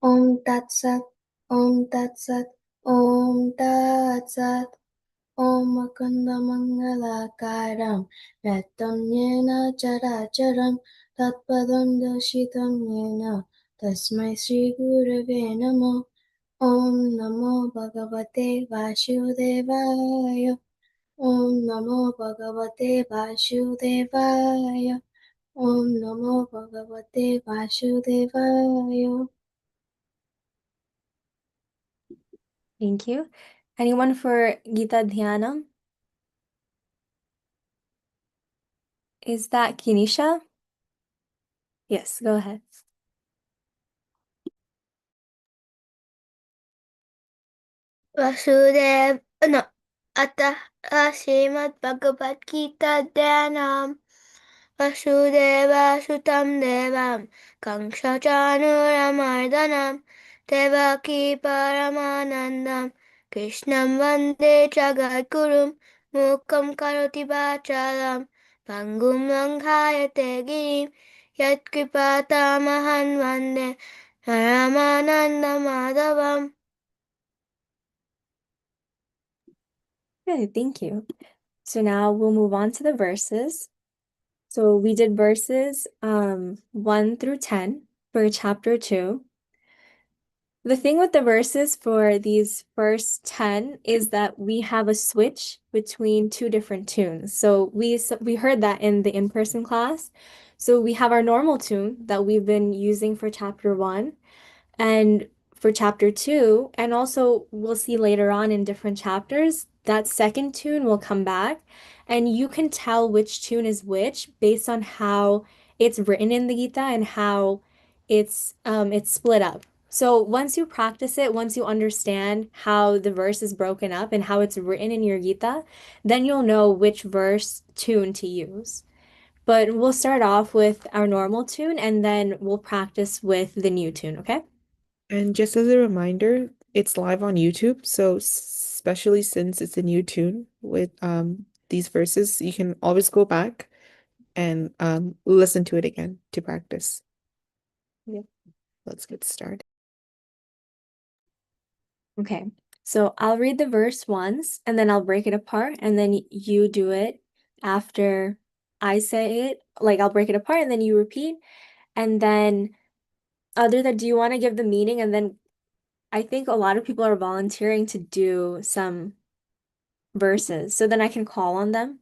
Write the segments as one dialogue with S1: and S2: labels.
S1: Om Tat Sat, Om Tat Sat, Om Tat Sat. Om Mukunda Mangalakaram Yatam Yena Characharam Tatpadam Dashitam Yena Tasmai Sri Gurave Namo Om Namo Bhagavate Vasudevaya Om Namo Bhagavate Vasudevaya Om Namo Bhagavate Vasudevaya.
S2: Thank you. Anyone for Gita Dhyanam? Is that Kinisha? Yes, go ahead.
S1: Vasudev, no, Atah Srimad Bhagavad Gita Dhyanam Vasudeva Sutam Devam Kangsha Chanuramardanam Devaki Paramanandam Krishnam Vande Jagadgurum Mukam Karoti Vachalam Pangum Langhayate Girim Yatkripatamaham Vande Ramananda Madhavam.
S2: Good, thank you. So now we'll move on to the verses. So we did verses 1 through 10 for chapter 2. The thing with the verses for these first 10 is that we have a switch between two different tunes. So we heard that in the in-person class. So we have our normal tune that we've been using for chapter 1 and for chapter 2, and also we'll see later on in different chapters, that second tune will come back, and you can tell which tune is which based on how it's written in the Gita and how it's split up. So once you practice it, once you understand how the verse is broken up and how it's written in your Gita, then you'll know which verse tune to use. But we'll start off with our normal tune and then we'll practice with the new tune, okay?
S3: And just as a reminder, it's live on YouTube, so especially since it's a new tune with these verses, you can always go back and listen to it again to practice.
S2: Yep.
S3: Let's get started.
S2: Okay, so I'll read the verse once and then I'll break it apart and then you do it after I say it. Like I'll break it apart and then you repeat. And then other than, do you want to give the meaning? And then I think a lot of people are volunteering to do some verses. So then I can call on them.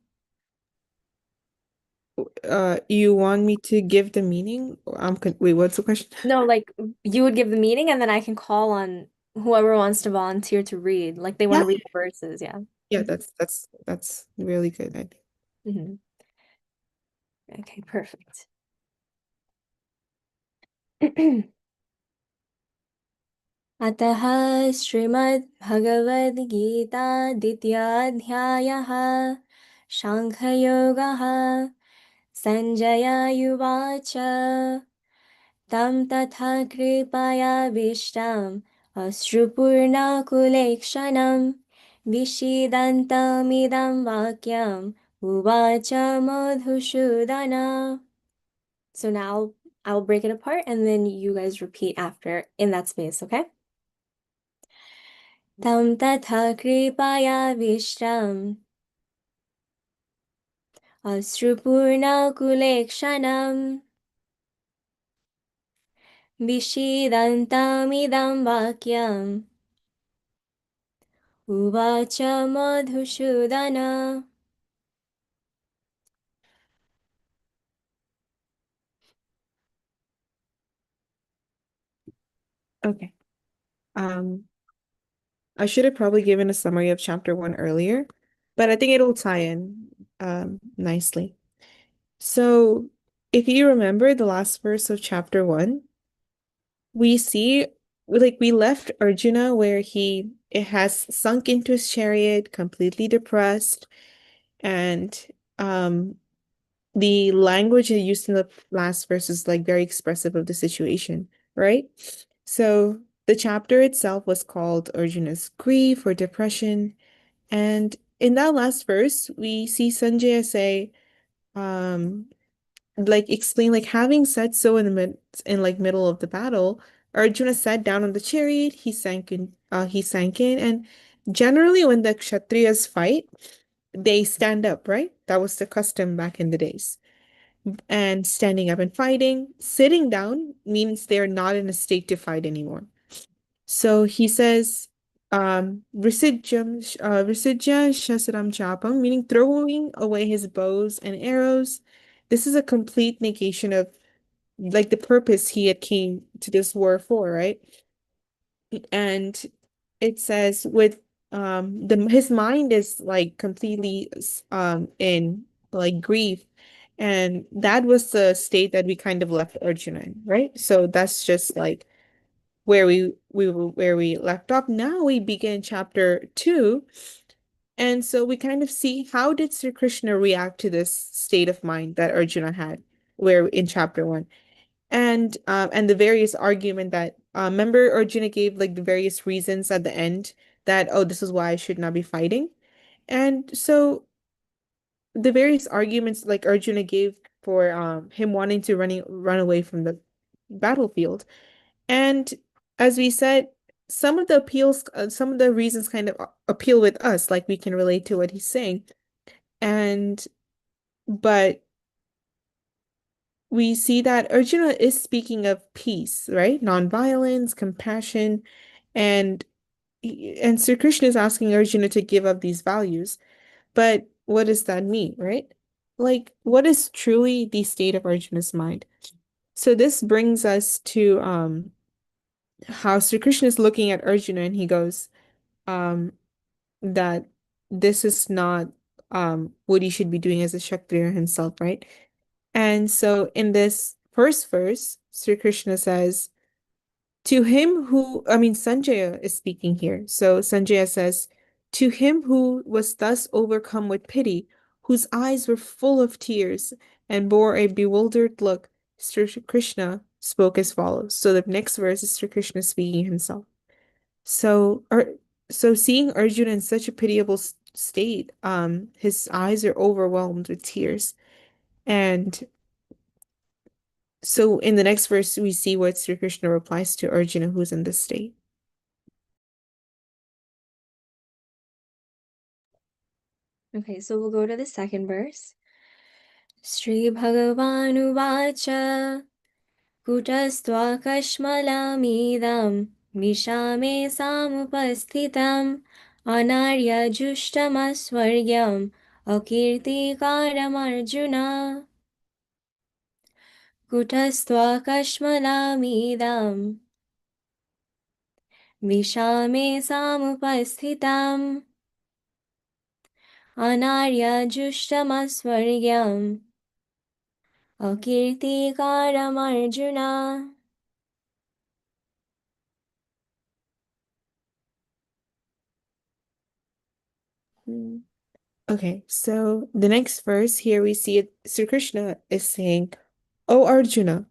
S3: You want me to give the meaning? Wait, what's the question?
S2: No, like you would give the meaning and then I can call on whoever wants to volunteer to read. Like they want
S3: Yeah.
S2: to read the verses, yeah.
S3: Yeah, that's really good, I think.
S2: Mhm. Okay, perfect. अतः श्रीमद्भगवद्गीता द्वितीयाध्यायः साङ्ख्ययोगः सञ्जय उवाच तं तथा कृपयाविष्टम् अश्रुपूर्णकुलेक्षणं विषीदन्तमिदं वाक्यम् उवाच Madhusudan. So now I'll break it apart and then you guys repeat after in that space, okay? तं तथा कृपयाविष्टम् अश्रुपूर्णकुलेक्षणम् विषीदन्तमिदं वाक्यम् उवाच Madhusudan.
S3: Okay. Um, I should have probably given a summary of chapter 1 earlier, but I think it'll tie in nicely. So, if you remember the last verse of chapter 1, we see we left Arjuna where it has sunk into his chariot, completely depressed, and the language he used in the last verse is like very expressive of the situation, right? So the chapter itself was called Arjuna's grief or depression. And in that last verse, we see Sanjaya say, like explain like having said so in the middle of the battle, Arjuna sat down on the chariot, he sank in, and generally when the Kshatriyas fight, they stand up, right? That was the custom back in the days. And standing up and fighting, sitting down means they're not in a state to fight anymore. So he says, Visijya Shasram Chapam, meaning throwing away his bows and arrows. This is a complete negation of like the purpose he had came to this war for, right? And it says with the his mind is like completely in like grief. And that was the state that we kind of left Arjuna in, right? So that's just like where we left off. Now we begin chapter 2, and so we kind of see how did Sri Krishna react to this state of mind that Arjuna had, where in chapter 1, and the various argument that remember Arjuna gave like the various reasons at the end that oh this is why I should not be fighting, and so the various arguments like Arjuna gave for him wanting to run away from the battlefield. And as we said, some of the reasons kind of appeal with us, like we can relate to what he's saying. And but we see that Arjuna is speaking of peace, right? Nonviolence, compassion, and and Sri Krishna is asking Arjuna to give up these values. But what does that mean, right? Like, what is truly the state of Arjuna's mind? So this brings us to how Sri Krishna is looking at Arjuna and he goes, um, that this is not what he should be doing as a Kshatriya himself, right? And so in this first verse, Sri Krishna says, to him who, I mean, Sanjaya is speaking here. So Sanjaya says, to him who was thus overcome with pity, whose eyes were full of tears and bore a bewildered look, Sri Krishna spoke as follows. So the next verse is Sri Krishna speaking himself. So, so seeing Arjuna in such a pitiable state, his eyes are overwhelmed with tears. And so in the next verse, we see what Sri Krishna replies to Arjuna, who's in this state.
S2: Okay, so we'll go to the second verse. Sri Bhagavanuvacha Kutastva Mishame Samupasthitam Anarya Jushtamaswaryam Akirtikaram Arjuna Kutastva Mishame Samupasthitam Anarya Jushtamaswaryam Akirtikaram Arjuna.
S3: Okay, so the next verse here we see it, Sri Krishna is saying, "O Arjuna,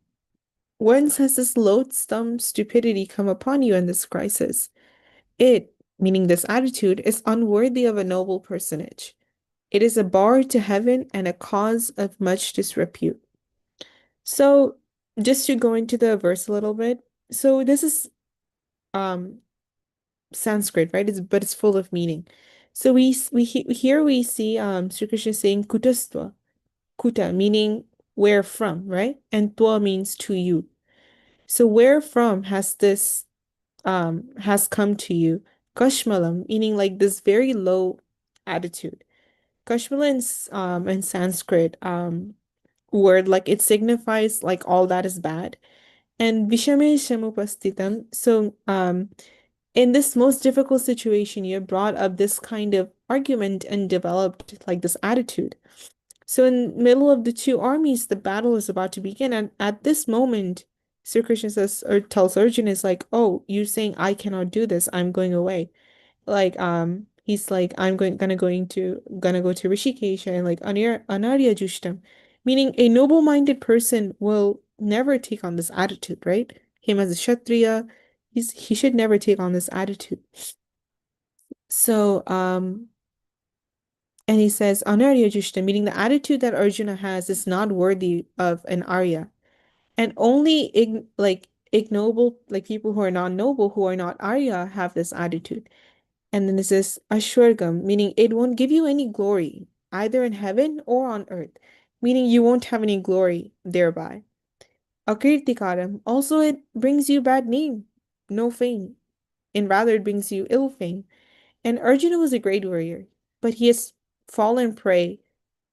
S3: whence has this loathsome stupidity come upon you in this crisis? It, meaning this attitude, is unworthy of a noble personage. It is a bar to heaven and a cause of much disrepute." So just to go into the verse a little bit, so this is um Sanskrit, right? But it's full of meaning. So here we see Sri Krishna saying kutastva, kuta meaning where from, right? And twa means to you. So where from has this has come to you? Kashmalam meaning like this very low attitude. Kashmala in Sanskrit word like it signifies like all that is bad. And Vishame Shamupastitam. So in this most difficult situation, you brought up this kind of argument and developed like this attitude. So in the middle of the two armies, the battle is about to begin, and at this moment, Sri Krishna says or tells Arjuna is like, "Oh, you're saying I cannot do this. I'm going away." Like he's like, "I'm gonna go to Rishikesh and like Anarya Jushtam," meaning a noble-minded person will never take on this attitude, right? Him as a Kshatriya, he should never take on this attitude. So and he says, Anarya Jushta, meaning the attitude that Arjuna has is not worthy of an Arya. And only ignoble, like people who are not noble, who are not Arya, have this attitude. And then this is Ashwargam, meaning it won't give you any glory, either in heaven or on earth, meaning you won't have any glory thereby. Akirtikaram, also it brings you bad name, no fame, and rather it brings you ill fame. And Arjuna was a great warrior, but he has fallen prey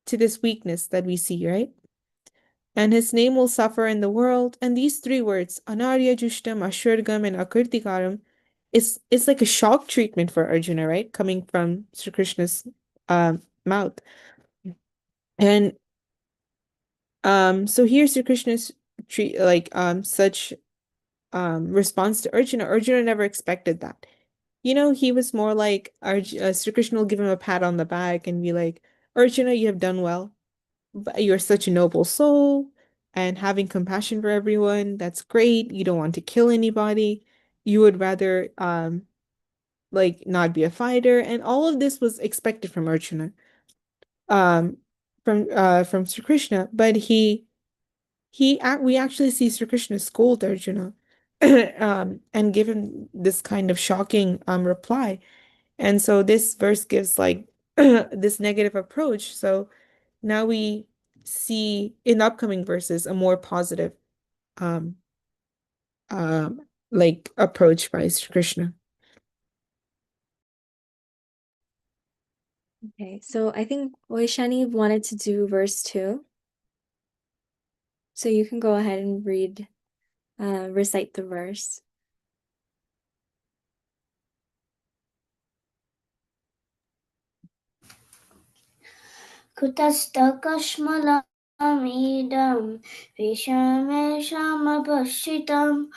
S3: to this weakness that we see, right? And his name will suffer in the world. And these three words, Anarya Jushtam, Ashurgam, and Akirtikaram, is like a shock treatment for Arjuna, right? Coming from Sri Krishna's mouth. And so here's Sri Krishna's treat like such response to Arjuna. Arjuna never expected that. He was more like Sri Krishna will give him a pat on the back and be like, Arjuna, you have done well. But you're such a noble soul and having compassion for everyone. That's great. You don't want to kill anybody. You would rather like not be a fighter. And all of this was expected from Arjuna, um, from Sri Krishna. But we actually see Sri Krishna scold Arjuna, and give him this kind of shocking reply. And so this verse gives like this negative approach. So now we see in the upcoming verses a more positive um like approach by Sri Krishna.
S2: Okay, so I think Vaishani wanted to do verse 2. So you can go ahead and recite the verse.
S1: कुतस्तकश्मलमिदं विषमेषामपश्चितम्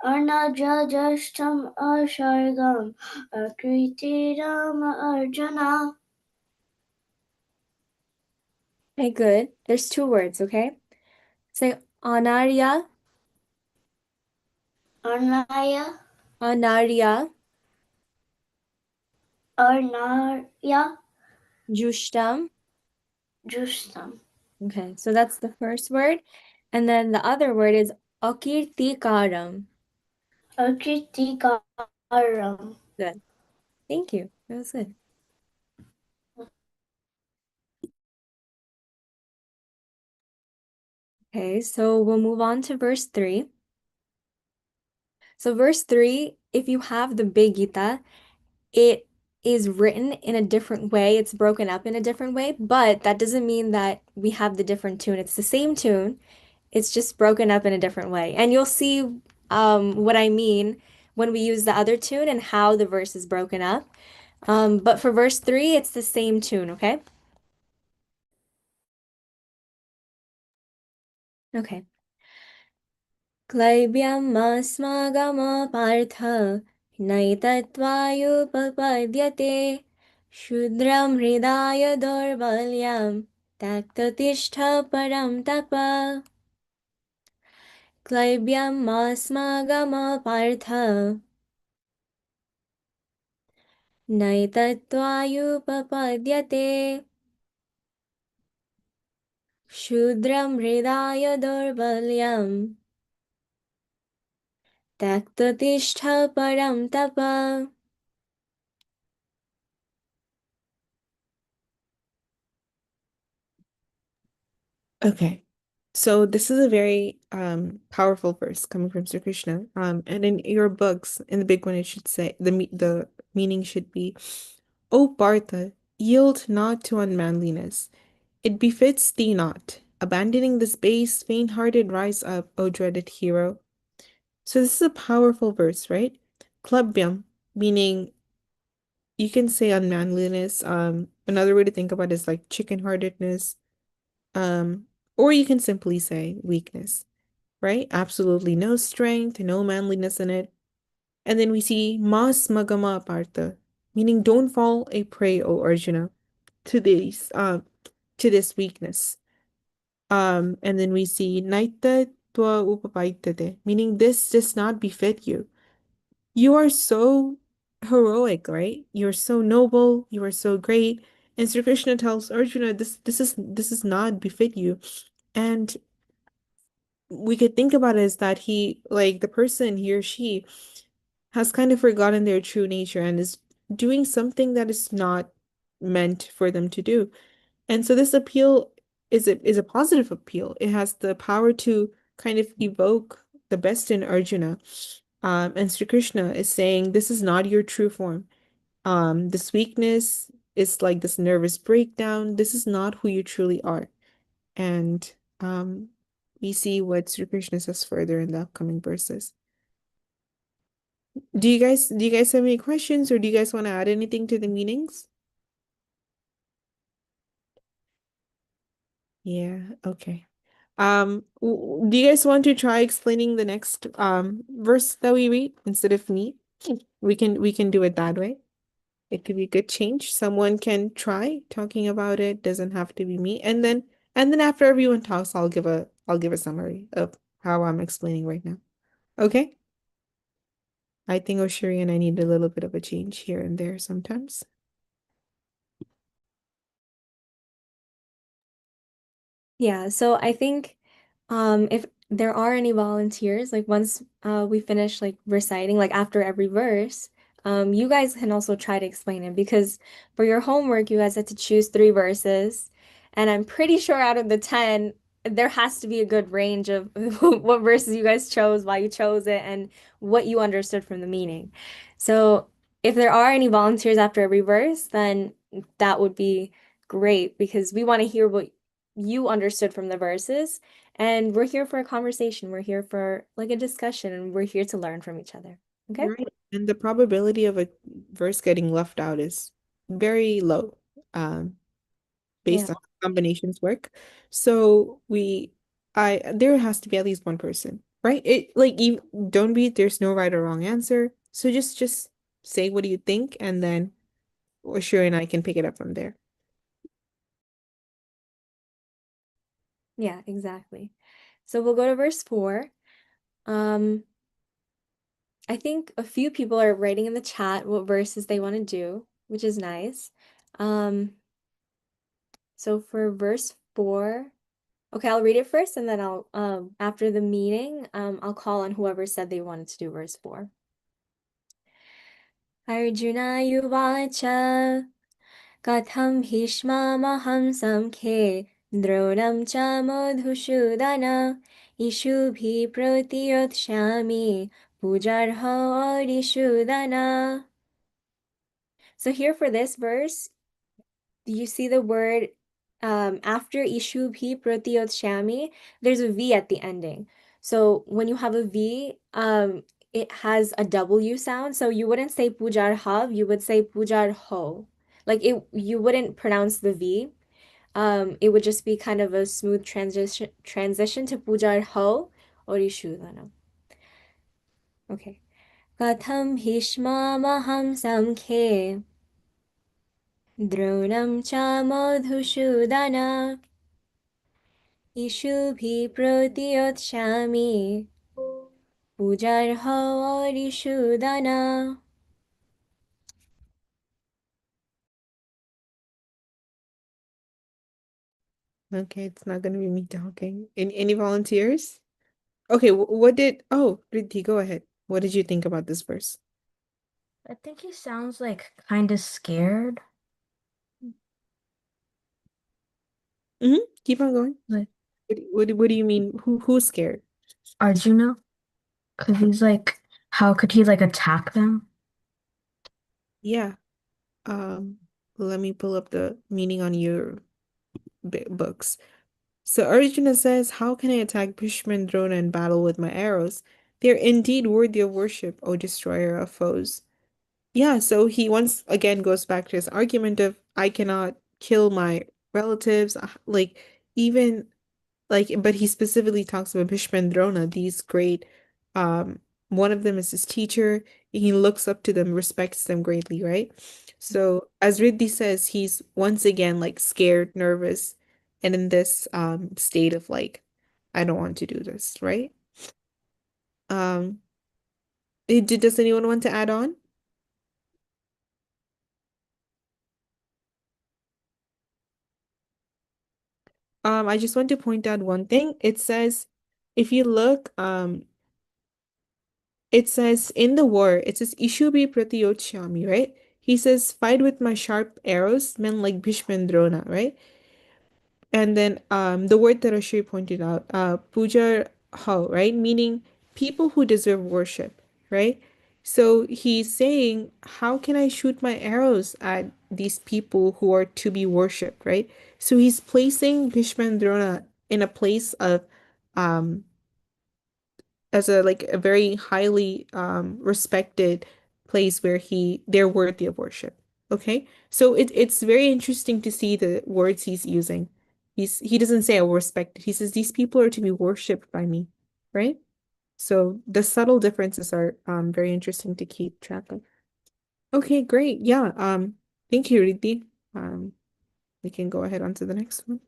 S1: अर्णजज्येष्ठम् असर्गम् अकृतिराम arjuna.
S2: Okay, good. There's 2 words, okay? Say Anarya,
S1: Arnaya,
S2: Anarya,
S1: Arnaya,
S2: Jushtam.
S1: Justam,
S2: Okay, so that's the first word. And then the other word is Akirtikaram.
S1: Akritikaram.
S2: Good. Thank you. That was good. Okay, so we'll move on to verse 3. So verse 3, if you have the big gita, it is written in a different way. It's broken up in a different way, but that doesn't mean that we have the different tune. It's the same tune. It's just broken up in a different way. And you'll see what I mean when we use the other tune and how the verse is broken up. But for verse 3, it's the same tune, okay? Okay. क्लैब्यमस्मागमपार्थ नैतत्त्वायुपपद्यते क्षुद्रं हृदाय दौर्बल्यं त्यक्ततिष्ठ परं तप क्लैब्यमस्मागमपार्थ नैतत्त्वायुपपद्यते क्षुद्रं हृदाय दौर्बल्यं त्यक्ततिष्ठ परं तप.
S3: Okay. So this is a very powerful verse coming from Sri Krishna. And in your books, in the big one, it should say the meaning should be, O Partha, yield not to unmanliness. It befits thee not. Abandoning this base, faint-hearted, rise up, O dreaded hero. So this is a powerful verse, right? Klabhyam, meaning you can say unmanliness. Another way to think about it is like chicken-heartedness. Um, or you can simply say weakness, right? Absolutely no strength, no manliness in it. And then we see mas magama apartha, meaning don't fall a prey, O Arjuna, to to this weakness. And then we see naita tua upapaitate, meaning this does not befit you. You are so heroic, right? You're so noble, you are so great. And Sri Krishna tells Arjuna, this is not befit you. And we could think about it is that he, like the person, he or she, has kind of forgotten their true nature and is doing something that is not meant for them to do. And so this appeal is a positive appeal. It has the power to kind of evoke the best in Arjuna. And Sri Krishna is saying this is not your true form. This weakness is like this nervous breakdown. This is not who you truly are. And we see what Sri Krishna says further in the upcoming verses. Do you guys have any questions or do you guys want to add anything to the meanings? Yeah, okay. Do you guys want to try explaining the next verse that we read instead of me? We can do it that way. It could be a good change. Someone can try talking about it, doesn't have to be me. And then after everyone talks, I'll give a summary of how I'm explaining right now. Okay? I think Oshiri and I need a little bit of a change here and there sometimes.
S2: Yeah, so I think if there are any volunteers, like once we finish like reciting, like after every verse, you guys can also try to explain it because for your homework, you guys had to choose 3 verses, and I'm pretty sure out of the 10, there has to be a good range of what verses you guys chose, why you chose it, and what you understood from the meaning. So if there are any volunteers after every verse, then that would be great because we want to hear what you understood from the verses. And we're here for a conversation. We're here for like a discussion, and we're here to learn from each other. Okay?
S3: Right. And the probability of a verse getting left out is very low,
S2: Yeah.
S3: based on how combinations work. So there has to be at least one person, right? It like you don't be there's no right or wrong answer. So just say what do you think, and then Sure and I can pick it up from there.
S2: Yeah, exactly. So we'll go to verse 4. Um, I think a few people are writing in the chat what verses they want to do, which is nice. So for verse 4, okay, I'll read it first and then I'll after the meeting, I'll call on whoever said they wanted to do verse 4. Arjuna Yuvacha Katham Bhishmamaham Samkhe Dronam cha Madhushudana Ishubhi Pratiyotshami Pujarha Arishudana. So here for this verse, you see the word after Ishubhi Pratiyotshami, there's a V at the ending. So when you have a V, it has a W sound. So you wouldn't say Pujar Hav, you would say Pujar Ho. Like you wouldn't pronounce the V. It would just be kind of a smooth transition to Pujar Ho or Ishudana. Okay. Katham Bhishma Maham Samkhe Dronam cha Madhushudana Ishubhi Pratiyotshami Pujarha Arishudana.
S3: Okay, it's not gonna be me talking. Any volunteers? Okay, what did Riddhi, go ahead. What did you think about this verse?
S4: I think he sounds like kind of scared.
S3: Keep on going.
S4: Like
S3: What do you mean? Who's scared?
S4: Arjuna, because he's like, how could he like attack them?
S3: Yeah. Um, Let me pull up the meaning on your books. So Arjuna says, "How can I attack Bhishma and Drona in battle with my arrows? They're indeed worthy of worship, O destroyer of foes." Yeah, so he once again goes back to his argument of I cannot kill my relatives, like even like but he specifically talks about Bhishma and Drona, these great um one of them is his teacher. He looks up to them, respects them greatly, right? So as Riddhi says, he's once again like scared, nervous, and in this state of like I don't want to do this, right? Um does anyone want to add on? I just want to point out one thing. It says if you look, it says in the war, it says Ishubi Pratiyochyami, right? He says, fight with my sharp arrows, men like Bhishma and Drona, right? And then the word that Ashri pointed out, puja ho, right? Meaning people who deserve worship, right? So he's saying, how can I shoot my arrows at these people who are to be worshipped, right? So he's placing Bhishma and Drona in a place of um as a like a very highly respected place where they're worthy of worship. Okay? So it's very interesting to see the words he's using. He doesn't say I respect. He says these people are to be worshipped by me, right? So the subtle differences are very interesting to keep track of. Okay, great. Yeah, thank you, Riddhi. We can go ahead on to the next one.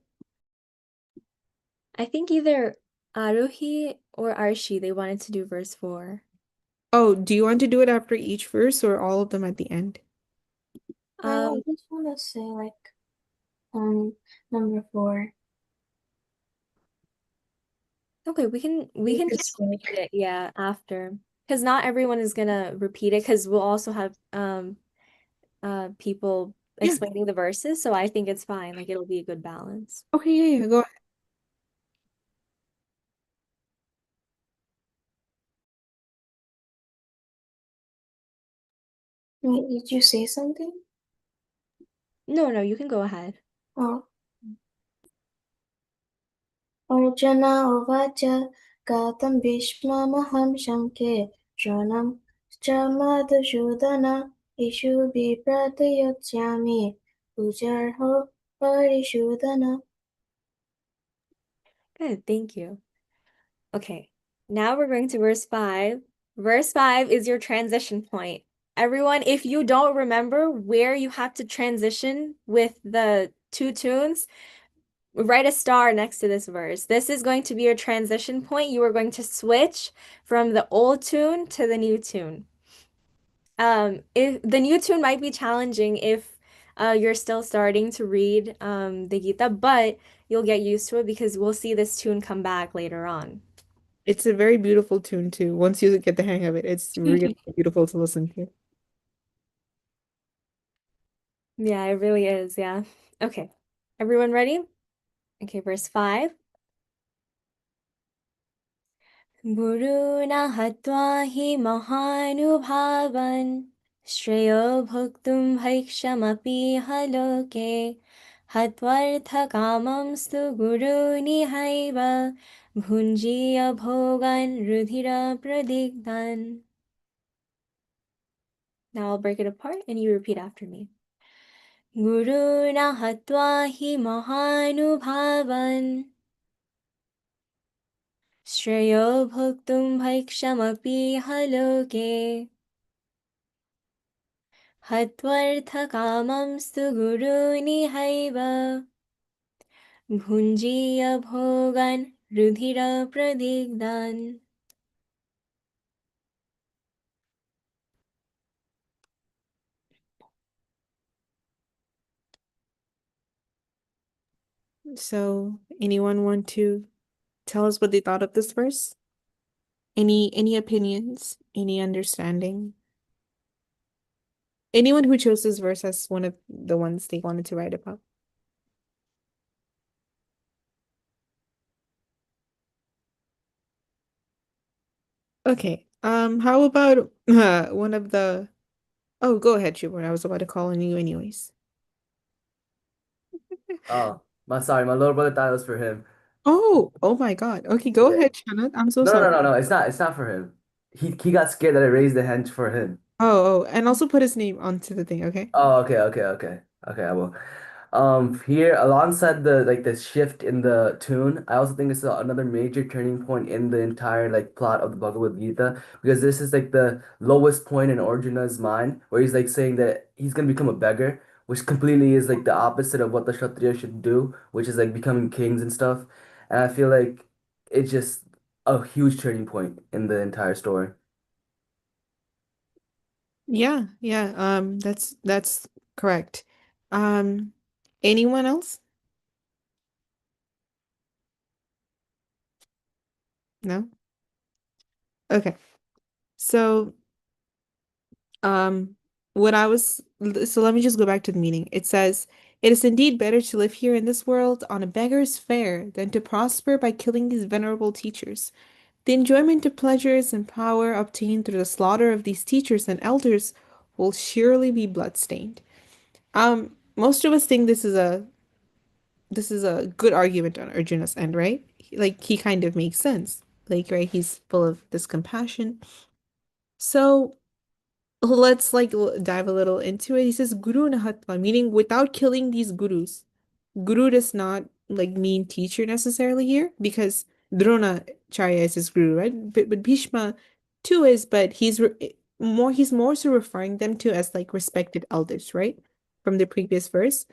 S2: I think either Aruhi or Arshi, they wanted to do verse 4.
S3: Oh, do you want to do it after each verse or all of them at the end?
S1: I just want to say number 4.
S2: Okay, we can
S1: could
S2: just
S1: skip.
S2: repeat it, yeah, after. Because not everyone is gonna repeat it because we'll also have people
S3: Yeah.
S2: explaining the verses, so I think it's fine. Like it'll be a good balance.
S3: Okay, yeah, go ahead.
S1: Wait, did you say something?
S2: No, you can go ahead.
S1: Oh. Arjuna uvacha gatam bhishmamaham shanke shranam cha madhusudana ishu bipratayachyami pujarho parisudana.
S2: Good, thank you. Okay, now we're going to verse 5. Verse 5 is your transition point. Everyone, if you don't remember where you have to transition with the two tunes, write a star next to this verse. This is going to be your transition point. You are going to switch from the old tune to the new tune. If the new tune might be challenging if you're still starting to read the Gita, but you'll get used to it because we'll see this tune come back later on.
S3: It's a very beautiful tune too. Once you get the hang of it, it's really beautiful to listen to.
S2: Yeah, it really is. Yeah. Okay. Everyone ready? Okay, verse 5. गुरुणा हत्वा हि महानुभावान् श्रेयो भोक्तुं भैक्षमपीह लोके हत्वर्थकामंस्तु गुरुनिहैव भुञ्जीय भोगान् रुधिरप्रदिग्धान्. Now I'll break it apart and you repeat after me. गुरुणा हत्वा हि महानुभावान् श्रेयो भोक्तुं भैक्षमपीह लोके हत्वर्थकामंस्तु गुरुनिहैव भुञ्जीय भोगान् रुधिरप्रदिग्धान्.
S3: So, anyone want to tell us what they thought of this verse? Any opinions? Any understanding? Anyone who chose this verse as one of the ones they wanted to write about? Okay. How about one of the Oh, go ahead, Shubert. I was about to call on you anyways.
S5: Oh, sorry, my little brother thought it was for him.
S3: Oh my God. Okay, go
S5: Yeah.
S3: ahead, Shannon. I'm so
S5: No, no,
S3: sorry.
S5: no, no, it's not for him. He got scared that I raised the hand for him.
S3: And also put his name onto the thing, okay?
S5: Oh, okay, I will. Here alongside the shift in the tune, I also think this is another major turning point in the entire like plot of the Bhagavad Gita because this is like the lowest point in Arjuna's mind where he's like saying that he's gonna become a beggar, which completely is like the opposite of what the Kshatriya should do, which is like becoming kings and stuff. And I feel like it's just a huge turning point in the entire story.
S3: Yeah, that's correct. Um, anyone else? No? Okay. So, um, so let me just go back to the meaning. It says, "It is indeed better to live here in this world on a beggar's fare than to prosper by killing these venerable teachers. The enjoyment of pleasures and power obtained through the slaughter of these teachers and elders will surely be bloodstained." Most of us think this is a good argument on Arjuna's end, right? Like he kind of makes sense. Like, right, he's full of this compassion. So let's like dive a little into it. He says Guru Nahatma, meaning without killing these gurus. Guru does not like mean teacher necessarily here because Dronacharya is his guru, right? But Bhishma too is, but he's more so referring them to as like respected elders, right? From the previous verse.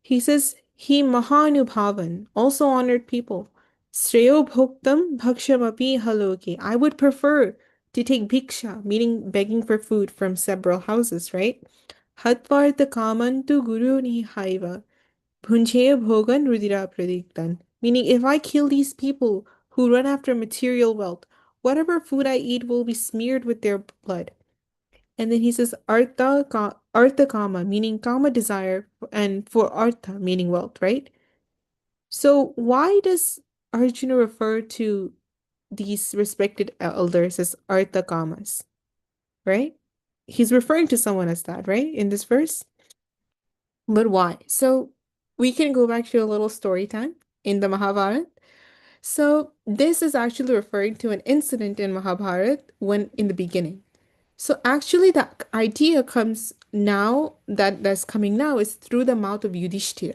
S3: He says, he Mahanubhavan, also honored people. Shreyo bhoktam bhakshamapi haloki. I would prefer to take bhiksha, meaning begging for food from several houses, right? Hatvartha kamantu guru nihaiva. Bhunjaya bhogan rudira pradiktan. Meaning, if I kill these people who run after material wealth, whatever food I eat will be smeared with their blood. And then he says artha kama, meaning kama desire, and for artha, meaning wealth, right? So why does Arjuna refer to these respected elders as artha kamas, right? He's referring to someone as that, right? In this verse. But why? So we can go back to a little story time in the Mahabharata. So this is actually referring to an incident in Mahabharata when in the beginning. So actually, the idea comes now that's coming now is through the mouth of Yudhishthira.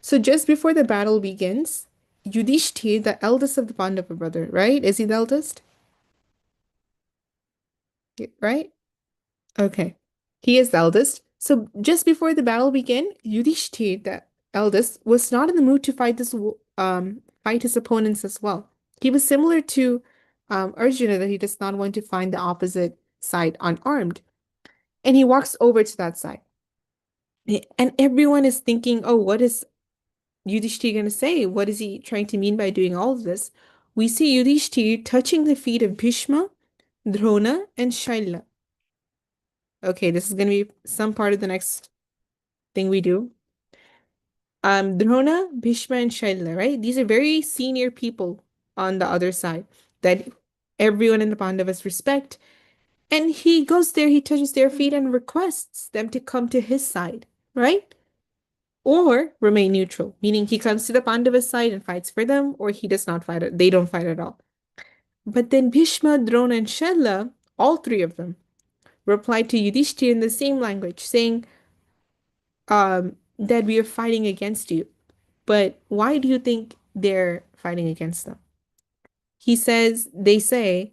S3: So just before the battle begins, Yudhishthira, the eldest of the Pandava brother, right? Is he the eldest? Right? Okay. He is the eldest. So just before the battle began, Yudhishthira, the eldest, was not in the mood to fight his opponents as well. He was similar to Arjuna that he does not want to find the opposite side unarmed. And he walks over to that side. And everyone is thinking, oh, what is Yudhishthira going to say? What is he trying to mean by doing all of this? We see Yudhishthira touching the feet of Bhishma, Drona, and Shaila. Okay, this is going to be some part of the next thing we do. Drona, Bhishma, and Shaila, right? These are very senior people on the other side that everyone in the Pandavas respect. And he goes there, he touches their feet and requests them to come to his side, right? Or remain neutral, meaning he comes to the Pandavas side and fights for them, or he does not fight it. They don't fight at all. But then Bhishma, Drona, and Shalla, all three of them, replied to Yudhishthira in the same language, saying that we are fighting against you. But why do you think they're fighting against them? They say,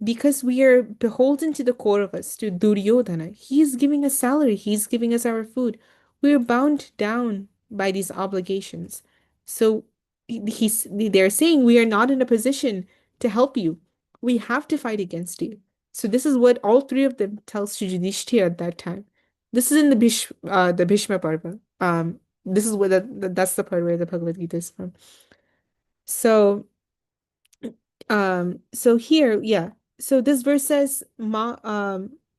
S3: because we are beholden to the Kauravas, to Duryodhana. He is giving us salary, he's giving us our food. We are bound down by these obligations. So they're saying we are not in a position to help you. We have to fight against you. So this is what all three of them tells to Yudhishthira at that time. This is in the Bhishma Parva. This is where that's the part where the Bhagavad Gita is from. So so here, yeah. So this verse says,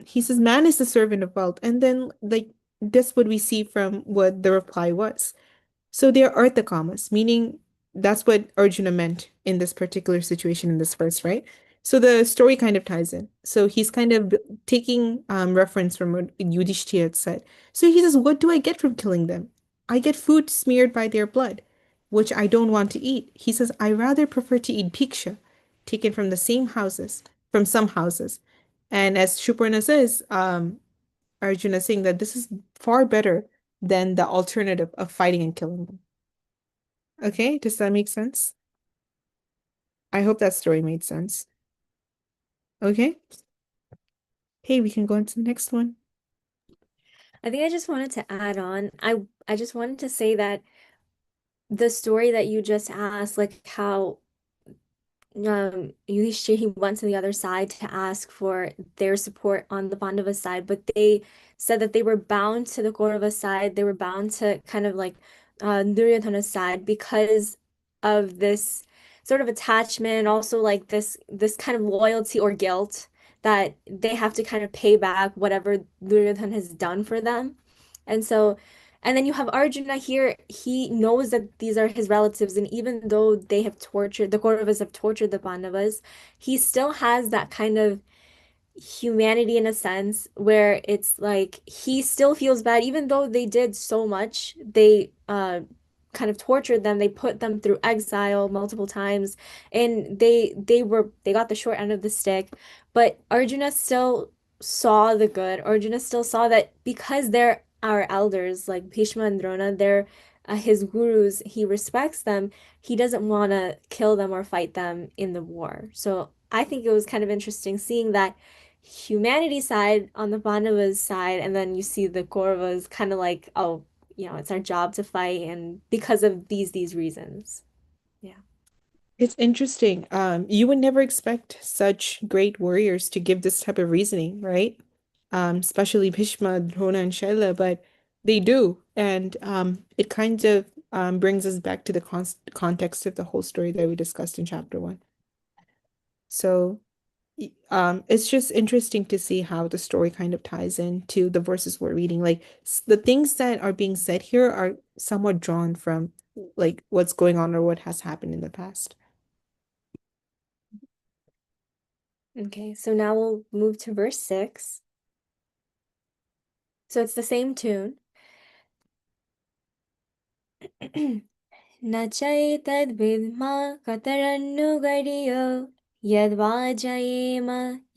S3: he says, man is the servant of wealth. And then, like, that's what we see from what the reply was. So they're artha kamas, meaning that's what Arjuna meant in this particular situation in this verse, right? So the story kind of ties in. So he's kind of taking reference from what Yudhishthira had said. So he says, what do I get from killing them? I get food smeared by their blood, which I don't want to eat. He says, I rather prefer to eat bhiksha, taken from the same houses, from some houses. And as Shuparna says, Arjuna is saying that this is far better than the alternative of fighting and killing them. Okay, does that make sense? I hope that story made sense. Okay. Hey, we can go on to the next one.
S2: I think I just wanted to add on. I just wanted to say that the story that you just asked, like how Yudhishthira, he went to the other side to ask for their support on the Pandava side, but they said that they were bound to the Kaurava side. They were bound to kind of like Duryodhana's side because of this sort of attachment, also like this kind of loyalty or guilt that they have to kind of pay back whatever Duryodhana has done for them. And so, and then you have Arjuna here, he knows that these are his relatives, and even though they have tortured, the Kauravas have tortured the Pandavas, he still has that kind of humanity in a sense where it's like he still feels bad even though they did so much. They kind of tortured them, they put them through exile multiple times, and they got the short end of the stick. But Arjuna still saw the good. Arjuna still saw that because they're our elders like Bhishma and Drona, they're his gurus, he respects them. He doesn't want to kill them or fight them in the war. So I think it was kind of interesting seeing that humanity side on the Pandavas side, and then you see the Kauravas kind of like, oh, it's our job to fight, and because of these reasons. Yeah.
S3: It's interesting. You would never expect such great warriors to give this type of reasoning, right? Especially Bhishma, Drona, and Shaila, but they do. And it kind of brings us back to the context of the whole story that we discussed in chapter 1. So it's just interesting to see how the story kind of ties into the verses we're reading. Like the things that are being said here are somewhat drawn from like what's going on or what has happened in the past.
S2: Okay, so now we'll move to verse 6. So it's the same tune. न चैतद्विद्मा कतरन्नु गरीयो यद्वा जयेम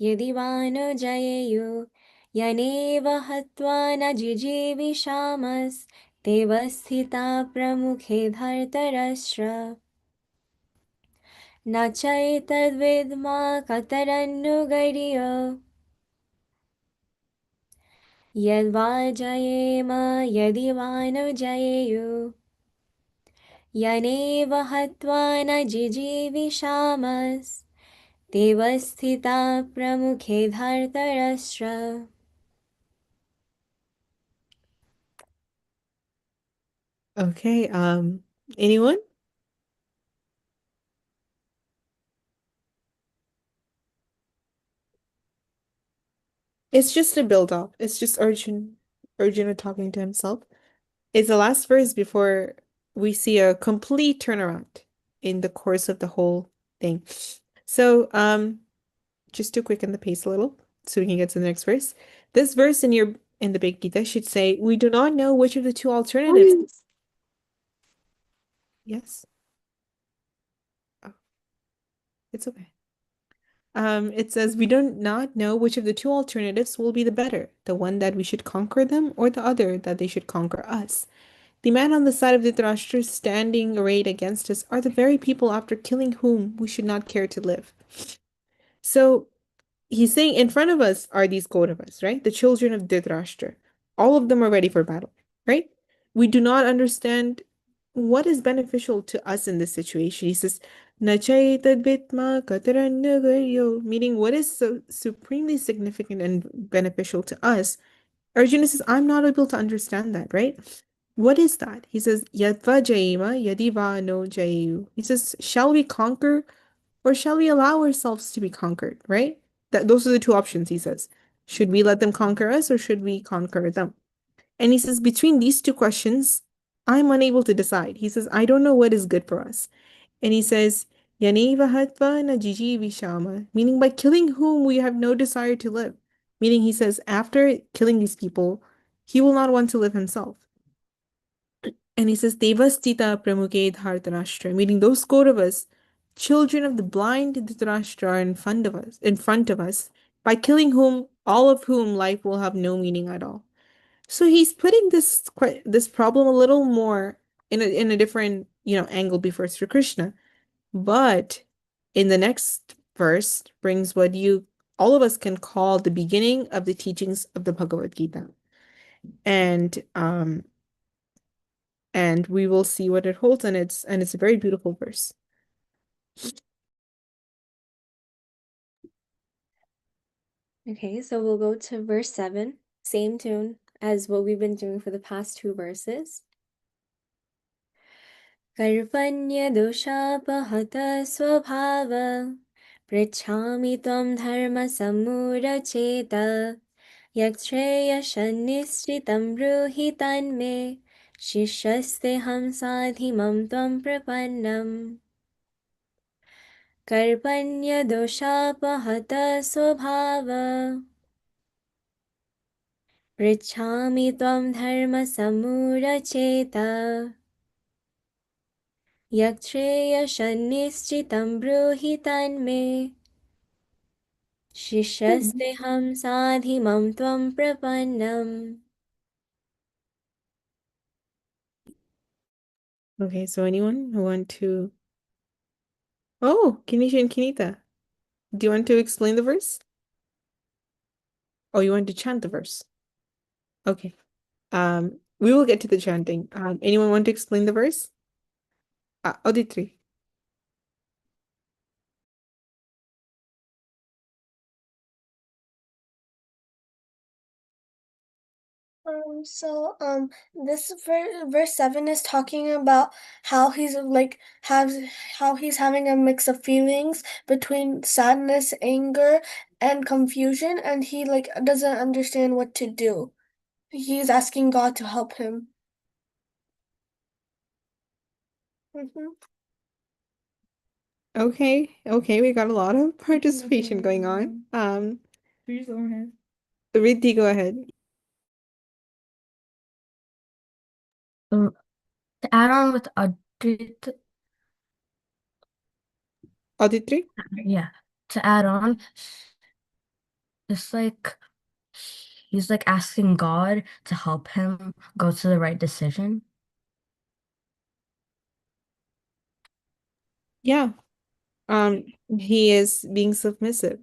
S2: यदि वा नु जयेयु यनेव हत्वा न जिजीविषामस्तेव स्थिता प्रमुखे धर्तराष्ट्र न चैतद्विद्मा कतरन्नु गरीयो यद्वा जयेम यदि वा नु जयेयु यनेव हत्वा न जिजीविषामस्तेव स्थिता प्रमुखे धर्तराष्ट्र.
S3: Okay, anyone? It's just a build up. It's just Arjuna talking to himself. It's the last verse before we see a complete turnaround in the course of the whole thing. So, just to quicken the pace a little so we can get to the next verse. This verse in the Big Gita should say, we do not know which of the two alternatives. Yes. Oh, it's okay. It says we do not know which of the two alternatives will be the better, the one that we should conquer them or the other that they should conquer us. The man on the side of Dhritarashtra standing arrayed against us are the very people after killing whom we should not care to live. So he's saying in front of us are these Kauravas, right? The children of Dhritarashtra. All of them are ready for battle, right? We do not understand what is beneficial to us in this situation. He says, "Nachai bitma katarannagaryo," meaning what is so supremely significant and beneficial to us. Arjuna says, I'm not able to understand that, right? What is that? He says, Yadva jayima yadiva no jayu. He says, shall we conquer or shall we allow ourselves to be conquered, right? Those are the two options, he says. Should we let them conquer us or should we conquer them? And he says, between these two questions, I'm unable to decide. He says, I don't know what is good for us. And he says, Yaneva hatva na jiji vishama, meaning by killing whom we have no desire to live. Meaning he says, after killing these people, he will not want to live himself. And he says, Devastita pramuke dhartarashtra, meaning those Kauravas, children of the blind Dhritarashtra are in front of us, by killing whom, all of whom life will have no meaning at all. So he's putting this problem a little more in a different, angle before Sri Krishna. But in the next verse brings what all of us can call the beginning of the teachings of the Bhagavad Gita. And we will see what it holds, and it's a very beautiful verse.
S2: Okay, so we'll go to verse 7, same tune as what we've been doing for the past two verses. कर्पण्यदोषापहतः स्वभाव पृच्छामि त्वं धर्मसम्मूढचेत यच्छ्रेयसन्निश्चितं ब्रूहि तन्मे शिष्यस्तेऽहं साधिमं त्वं प्रपन्नम् कर्पण्यदोषापहतः स्वभाव पृच्छामि त्वं धर्मसम्मूढचेत यच्छ्रेयसन्निश्चितं ब्रूहि तन्मे शिष्यस्तेऽहं साधिमं त्वं प्रपन्नम्
S3: Okay, so anyone who want to... Oh, Kinisha and Kinita. Do you want to explain the verse? Oh, you want to chant the verse? Okay. We will get to the chanting. Anyone want to explain the verse? Auditri.
S1: This verse 7 is talking about how he's having a mix of feelings between sadness, anger, and confusion, and he like doesn't understand what to do. He's asking God to help him.
S3: Okay, we got a lot of participation going on.
S4: Please go ahead.
S3: Riddhi, go ahead.
S4: To add on with Adrit,
S3: Auditri?
S4: yeah, to add on, it's like he's like asking God to help him go to the right decision.
S3: Yeah. He is being submissive.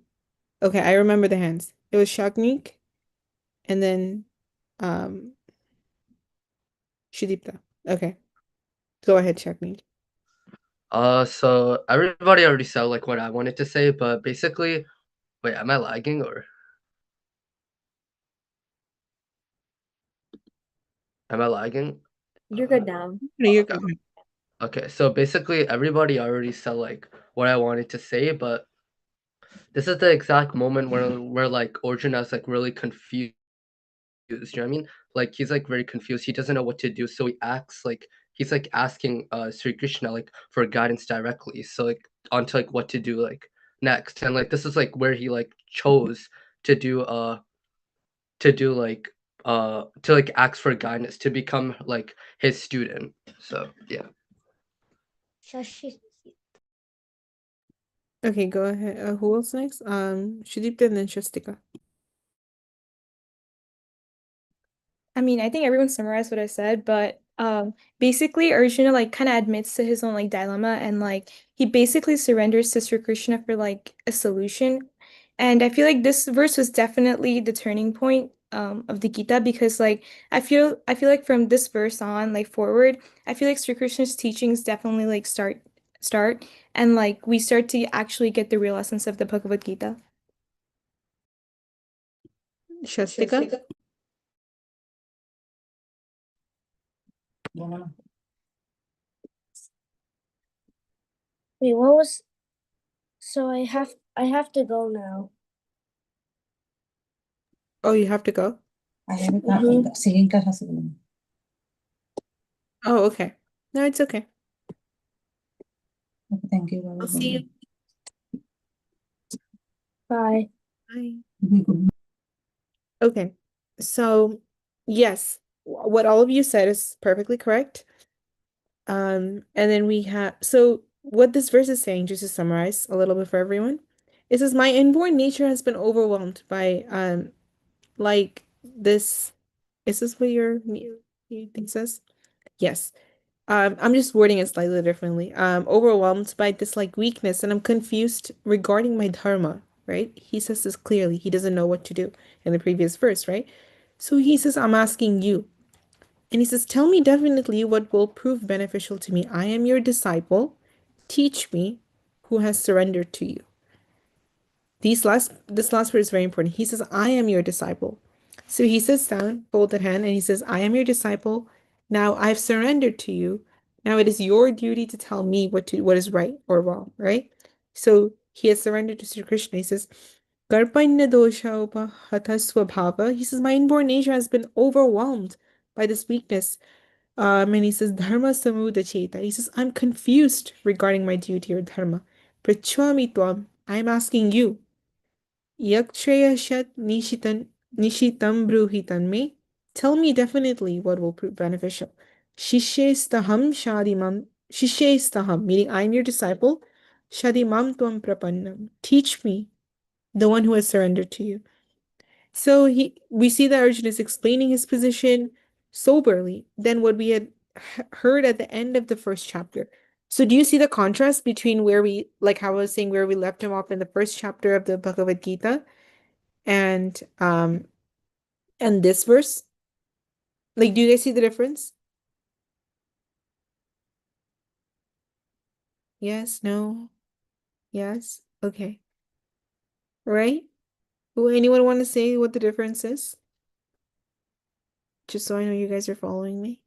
S3: Okay, I remember the hands. It was Shagnik and then um Shudipta. Okay. Go ahead, Shagnik.
S6: So everybody already said like what I wanted to say, but basically, wait, am I lagging or am I lagging?
S2: You're good now.
S3: No, you're good.
S6: Okay, so basically everybody already said like what I wanted to say, but this is the exact moment where like Orjun is like really confused. You know what I mean? Like he's like very confused. He doesn't know what to do, so he acts like he's like asking Sri Krishna like for guidance directly. So like onto like what to do like next, and like this is like where he like chose to do like to like ask for guidance to become like his student. So yeah.
S3: Okay, go ahead. Who else next? Shudipta and then Shastika.
S7: I mean, I think everyone summarized what I said, but basically Arjuna like kind of admits to his own like dilemma and like he basically surrenders to Sri Krishna for like a solution. And I feel like this verse was definitely the turning point of the Gita because like I feel like from this verse on like forward, I feel like Sri Krishna's teachings definitely like start and like we start to actually get the real essence of the Bhagavad Gita.
S3: Shastika?
S1: Wait, what was? So I have to go now.
S3: Oh, you have to go?
S1: Mhm.
S3: Oh, okay. No, it's okay.
S8: Thank you.
S3: I'll see you.
S1: Bye.
S3: Bye. Okay. So, yes, what all of you said is perfectly correct. And then we have, so what this verse is saying, just to summarize a little bit for everyone, it says, my inborn nature has been overwhelmed by like this. Is this what you think says? Yes. I'm just wording it slightly differently. Overwhelmed by this like weakness, and I'm confused regarding my dharma, right? He says this clearly. He doesn't know what to do in the previous verse, right? So he says, I'm asking you. And he says, tell me definitely what will prove beneficial to me. I am your disciple. Teach me who has surrendered to you. This last word is very important. He says, I am your disciple. So he sits down, folded hand, and he says, I am your disciple. Now I've surrendered to you. Now it is your duty to tell me what is right or wrong, right? So he has surrendered to Sri Krishna. He says, Karpanya dosha upahata swabhava. He says, my inborn nature has been overwhelmed by this weakness. And he says, Dharma samudacheta. He says, I'm confused regarding my duty or dharma. Prachwami tvam. I'm asking you. Yakshayashat nishitam bruhitan me. Tell me definitely what will prove beneficial. Shishestaham shadimam. Shishestaham, meaning I'm your disciple. Shadimam tvam prapannam. Teach me, the one who has surrendered to you. So we see that Arjuna is explaining his position soberly than what we had heard at the end of the first chapter. So do you see the contrast between like how I was saying, where we left him off in the first chapter of the Bhagavad Gita and this verse? Like, do you guys see the difference? Yes, no, yes, okay. Right? Will anyone want to say what the difference is? Just so I know you guys are following me.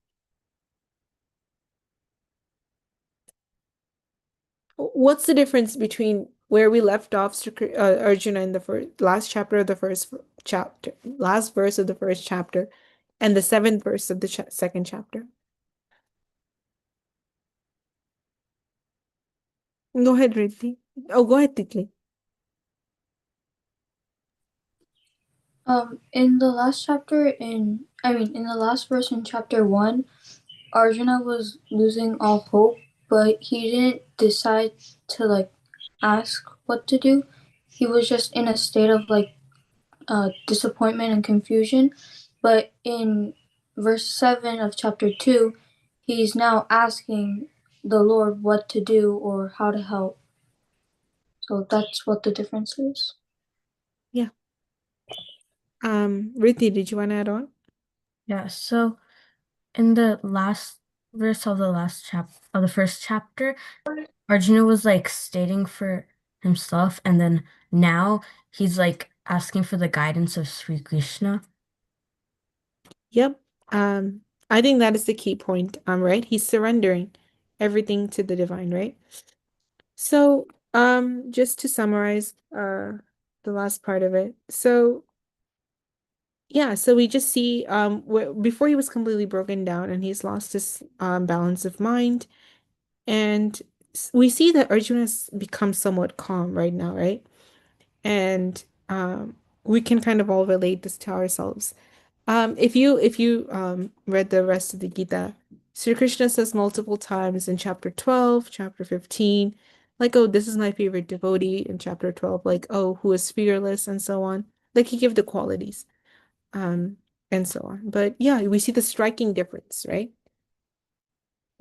S3: What's the difference between where we left off Arjuna in the last chapter of the first chapter, last verse of the first chapter, and the seventh verse of the second chapter? Go ahead, Riddhi. Oh, go ahead, Titli.
S8: In the last chapter in the last verse in chapter 1, Arjuna was losing all hope, but he didn't decide to like ask what to do. He was just in a state of like disappointment and confusion. But in verse 7 of chapter 2, he's now asking the Lord what to do or how to help. So that's what the difference is.
S3: Yeah. Riddhi, did you want to add on?
S4: Yeah, so in the last verse of the first chapter, Arjuna was like stating for himself, and then now he's like asking for the guidance of Sri Krishna.
S3: Yep. I think that is the key point. Right? He's surrendering everything to the divine, right? So, just to summarize, the last part of it. So, yeah, so we just see, before he was completely broken down and he's lost his balance of mind, and we see that Arjuna has become somewhat calm right now, right? And we can kind of all relate this to ourselves. If you read the rest of the Gita, Sri Krishna says multiple times in chapter 12, chapter 15, like, oh, this is my favorite devotee, in chapter 12, like, oh, who is fearless, and so on. Like he give the qualities, um, and so on. But yeah, we see the striking difference, right?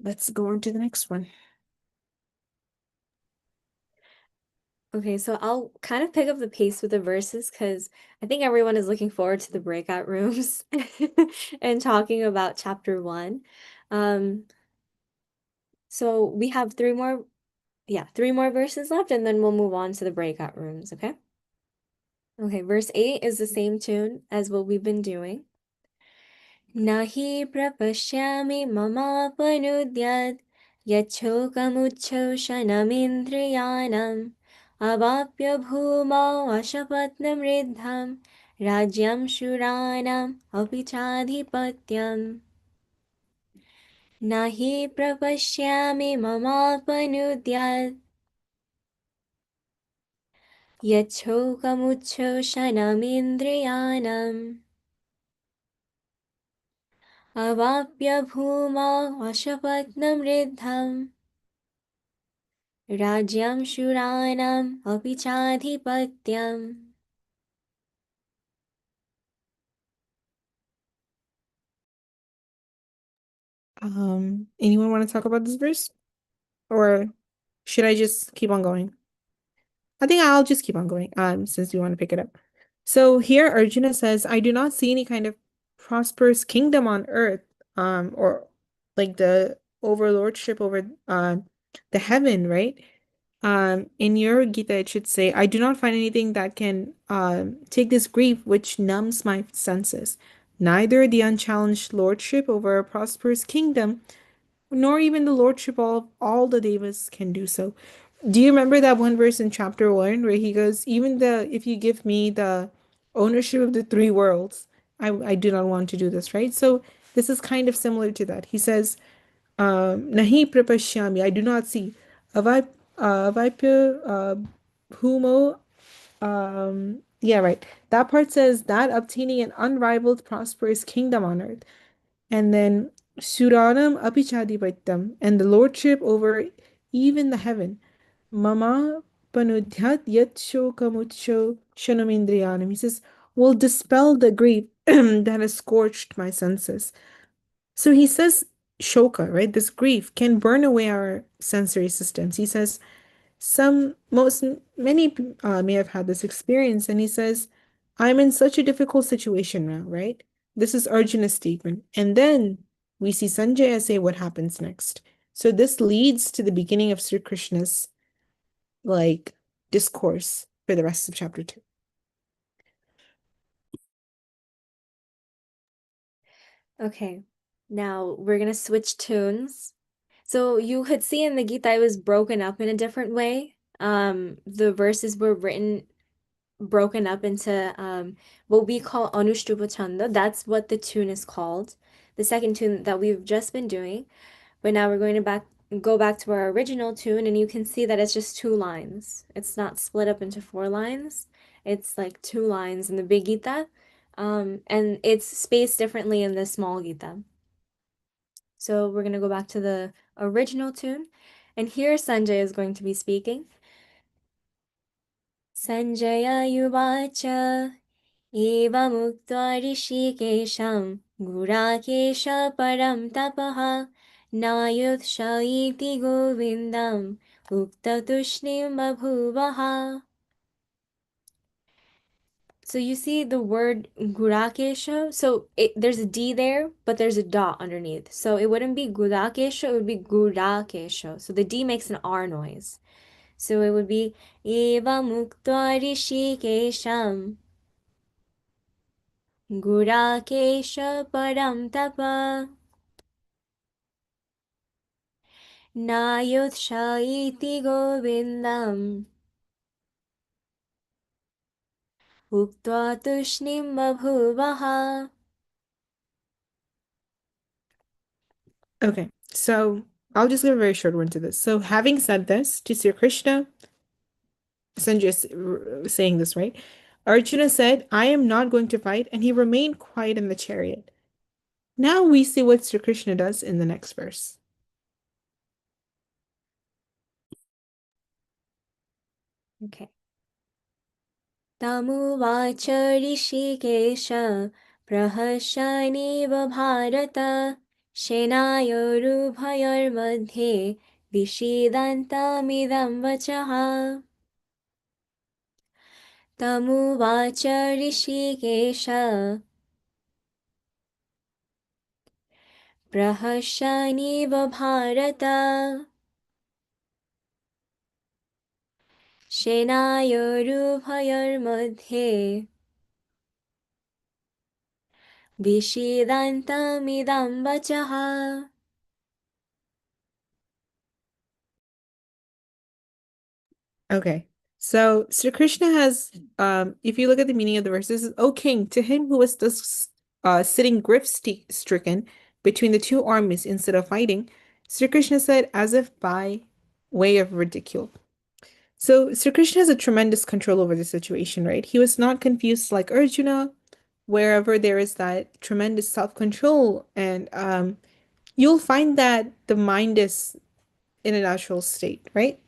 S3: Let's go on to the next one.
S2: Okay, so I'll kind of pick up the pace with the verses because I think everyone is looking forward to the breakout rooms and talking about chapter 1. Um, so we have three more verses left, and then we'll move on to the breakout rooms, okay? Okay, verse 8 is the same tune as what we've been doing. Nahi prapashyami mamapanudyad yachokam avapya bhumau ashapatnam riddham rajyam shuranam apichadhipatyam. Nahi prapashyami mamapanudyad yachokam अवाप्य भूमा वशपत्नं रिद्धं राज्यं शूराणाम् अपि चाधिपत्यम्.
S3: Anyone want to talk about this verse? Or should I just keep on going? I think I'll just keep on going, since you want to pick it up. So here Arjuna says, I do not see any kind of prosperous kingdom on earth, or like the overlordship over the heaven, right? In your Gita, it should say, I do not find anything that can take this grief which numbs my senses, neither the unchallenged lordship over a prosperous kingdom, nor even the lordship of all the devas can do so. Do you remember that one verse in chapter 1 where he goes, even the if you give me the ownership of the three worlds, I do not want to do this, right? So this is kind of similar to that. He says, Nahi prapashyami, I do not see. Avai Avaipya Humo, yeah, right. That part says that obtaining an unrivaled, prosperous kingdom on earth. And then Suranam Apichadipaitam, and the lordship over even the heaven. Mama panudhyat yat shokamucho shanumindriyanam. He says, will dispel the grief that has scorched my senses. So he says, shoka, right? This grief can burn away our sensory systems. He says, many may have had this experience, and he says, I'm in such a difficult situation now, right? This is Arjuna's statement. And then we see Sanjaya say what happens next. So this leads to the beginning of Sri Krishna's like discourse for the rest of chapter 2.
S2: Okay, now we're gonna switch tunes. So you could see in the Gita it was broken up in a different way. The verses were broken up into what we call Anushtupa Chanda. That's what the tune is called. The second tune that we've just been doing. But now we're going to go back to our original tune, and you can see that it's just 2 lines. It's not split up into 4 lines. It's like 2 lines in the big Gita. And it's spaced differently in the small Gita. So we're going to go back to the original tune. And here Sanjay is going to be speaking. Sanjaya Yuvacha Eva Mukta Rishikesham Gurakesha Param Tapaha Nayudshaiti Govindam Uktatushnim Babhuvaha. So you see the word Gurakesha. So there's a D there, but there's a dot underneath. So it wouldn't be Gurakesha, it would be Gurakesha. So the D makes an R noise. So it would be Eva Mukta Rishikesham Gurakesha Param Tapa Nayudshaiti Govindam Uktva Tushnim Babhuvaha.
S3: Okay, so I'll just give a very short one to this. So having said this to Sri Krishna, Sanjay is saying this, right? Arjuna said, I am not going to fight, and he remained quiet in the chariot. Now we see what Sri Krishna does in the next verse.
S2: Okay. Tamuvacha Rishikesha Prahashanev Bharata Shenayorubhayormadhe Vishidantamidam Vachaha. Tamuvacha Rishikesha Prahashanev Bharata Shenayorubhayormadhe Vishidantamidam Vachaha.
S3: Okay, so Sri Krishna has, if you look at the meaning of the verses, O king, to him who was thus sitting grief-stricken between the two armies instead of fighting, Sri Krishna said, as if by way of ridicule. So Sri Krishna has a tremendous control over the situation, right? He was not confused like Arjuna, wherever there is that tremendous self-control, and you'll find that the mind is in a natural state, right?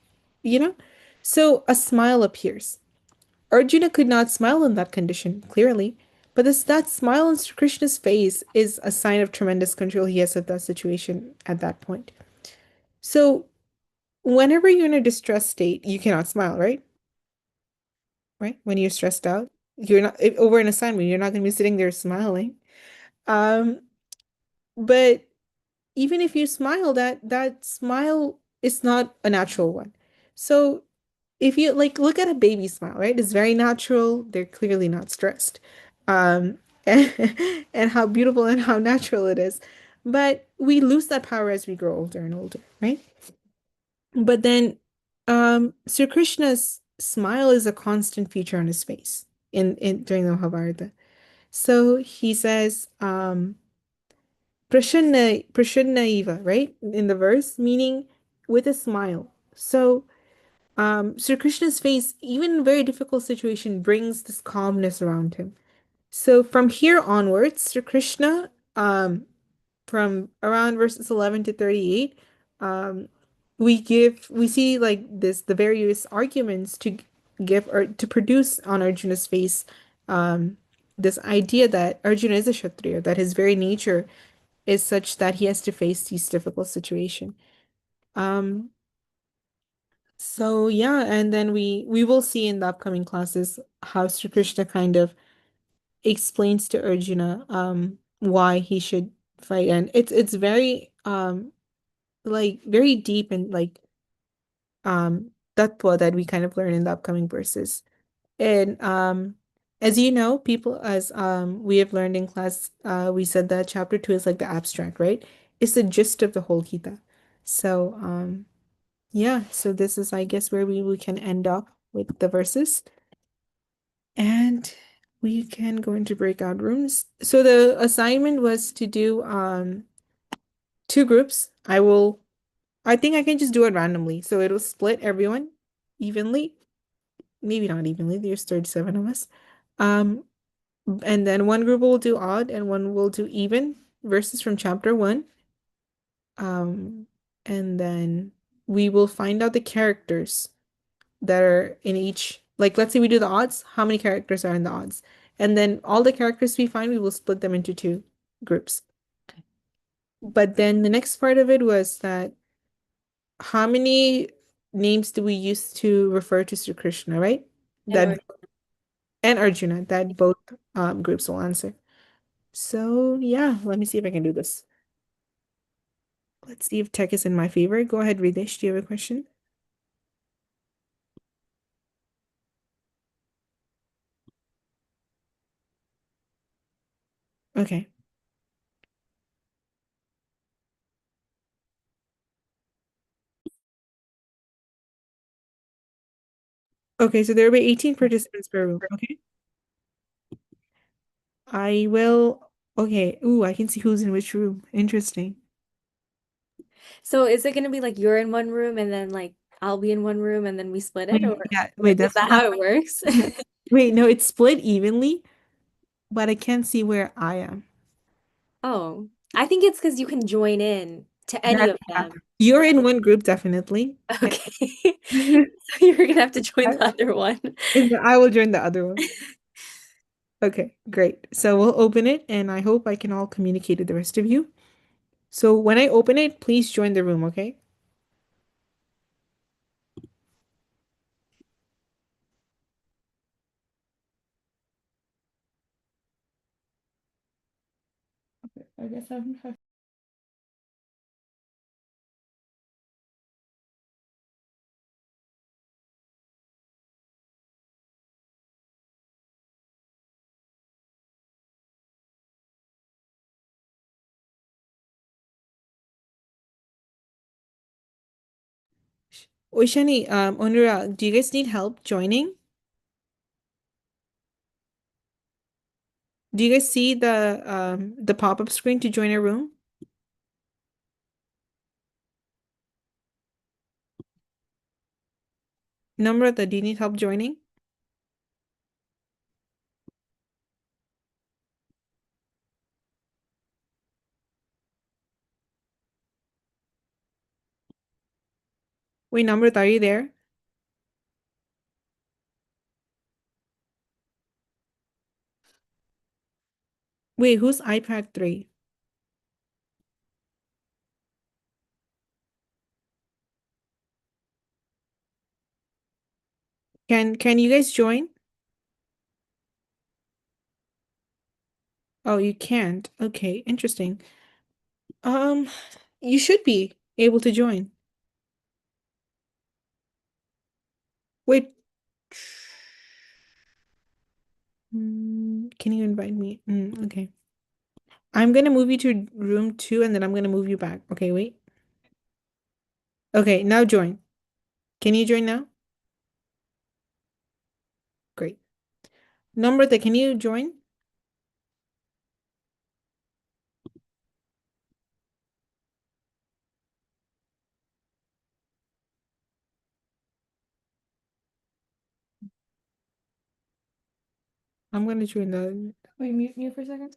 S3: You know? So a smile appears. Arjuna could not smile in that condition, clearly, but that smile on Sri Krishna's face is a sign of tremendous control he has of that situation at that point. So whenever you're in a distressed state, you cannot smile, right? Right? When you're stressed out, you're not over an assignment, you're not going to be sitting there smiling. Um, but even if you smile, that smile is not a natural one. So if you like look at a baby smile, right? It's very natural. They're clearly not stressed. And, and how beautiful and how natural it is. But we lose that power as we grow older and older, right? But then Sri Krishna's smile is a constant feature on his face in during the Mahabharata. So he says, Prashanna right? In the verse, meaning with a smile. So Sri Krishna's face, even in a very difficult situation, brings this calmness around him. So from here onwards, Sri Krishna, from around verses 11 to 38, um, we see like this the various arguments to give or to produce on Arjuna's face this idea that Arjuna is a Kshatriya, that his very nature is such that he has to face these difficult situations. Um, so yeah, and then we will see in the upcoming classes how Sri Krishna kind of explains to Arjuna why he should fight, and it's very like very deep and like tattva that we kind of learn in the upcoming verses. And as you know, people as we have learned in class, we said that chapter 2 is like the abstract, right? It's the gist of the whole Gita. So yeah, so this is I guess where we can end up with the verses. And we can go into breakout rooms. So the assignment was to do two groups. I think I can just do it randomly. So it'll split everyone evenly. Maybe not evenly, there's 37 of us. Um, and then one group will do odd and one will do even verses from chapter 1. Um, and then we will find out the characters that are in each, like let's say we do the odds, how many characters are in the odds? And then all the characters we find, we will split them into two groups. But then the next part of it was that how many names do we use to refer to Sri Krishna, right? That and Arjuna, that both groups will answer. So yeah, let me see if I can do this. Let's see if tech is in my favor. Go ahead, Ridesh. Do you have a question? Okay. Okay, so there will be 18 participants per room. Okay. I will. Okay. Ooh, I can see who's in which room. Interesting.
S2: So is it gonna be like you're in one room and then like I'll be in one room and then we split it, or
S3: Yeah, wait,
S2: is
S3: that's
S2: that how it works?
S3: wait, no, it's split evenly, but I can't see where I am.
S2: Oh, I think it's because you can join in to any
S3: That
S2: of them.
S3: you're in one group, definitely.
S2: Okay. So you're gonna have to join the other one.
S3: And I will join the other one. Okay, great. So we'll open it, and I hope I can all communicate with the rest of you. So when I open it, please join the room, okay? Okay, I guess I'm Oishani, Onura, do you guys need help joining? Do you guys see the pop-up screen to join a room? Namrata, do you need help joining? Wait, Namrata, are you there? Wait, who's iPad 3? Can you guys join? Oh, you can't. Okay, interesting. Um, you should be able to join. Wait. Can you invite me? Okay. I'm gonna move you to room 2 and then I'm gonna move you back. Okay, wait. Okay, now join. Can you join now? Great. Namrata, can you join? I'm gonna join the. Wait, mute for a second.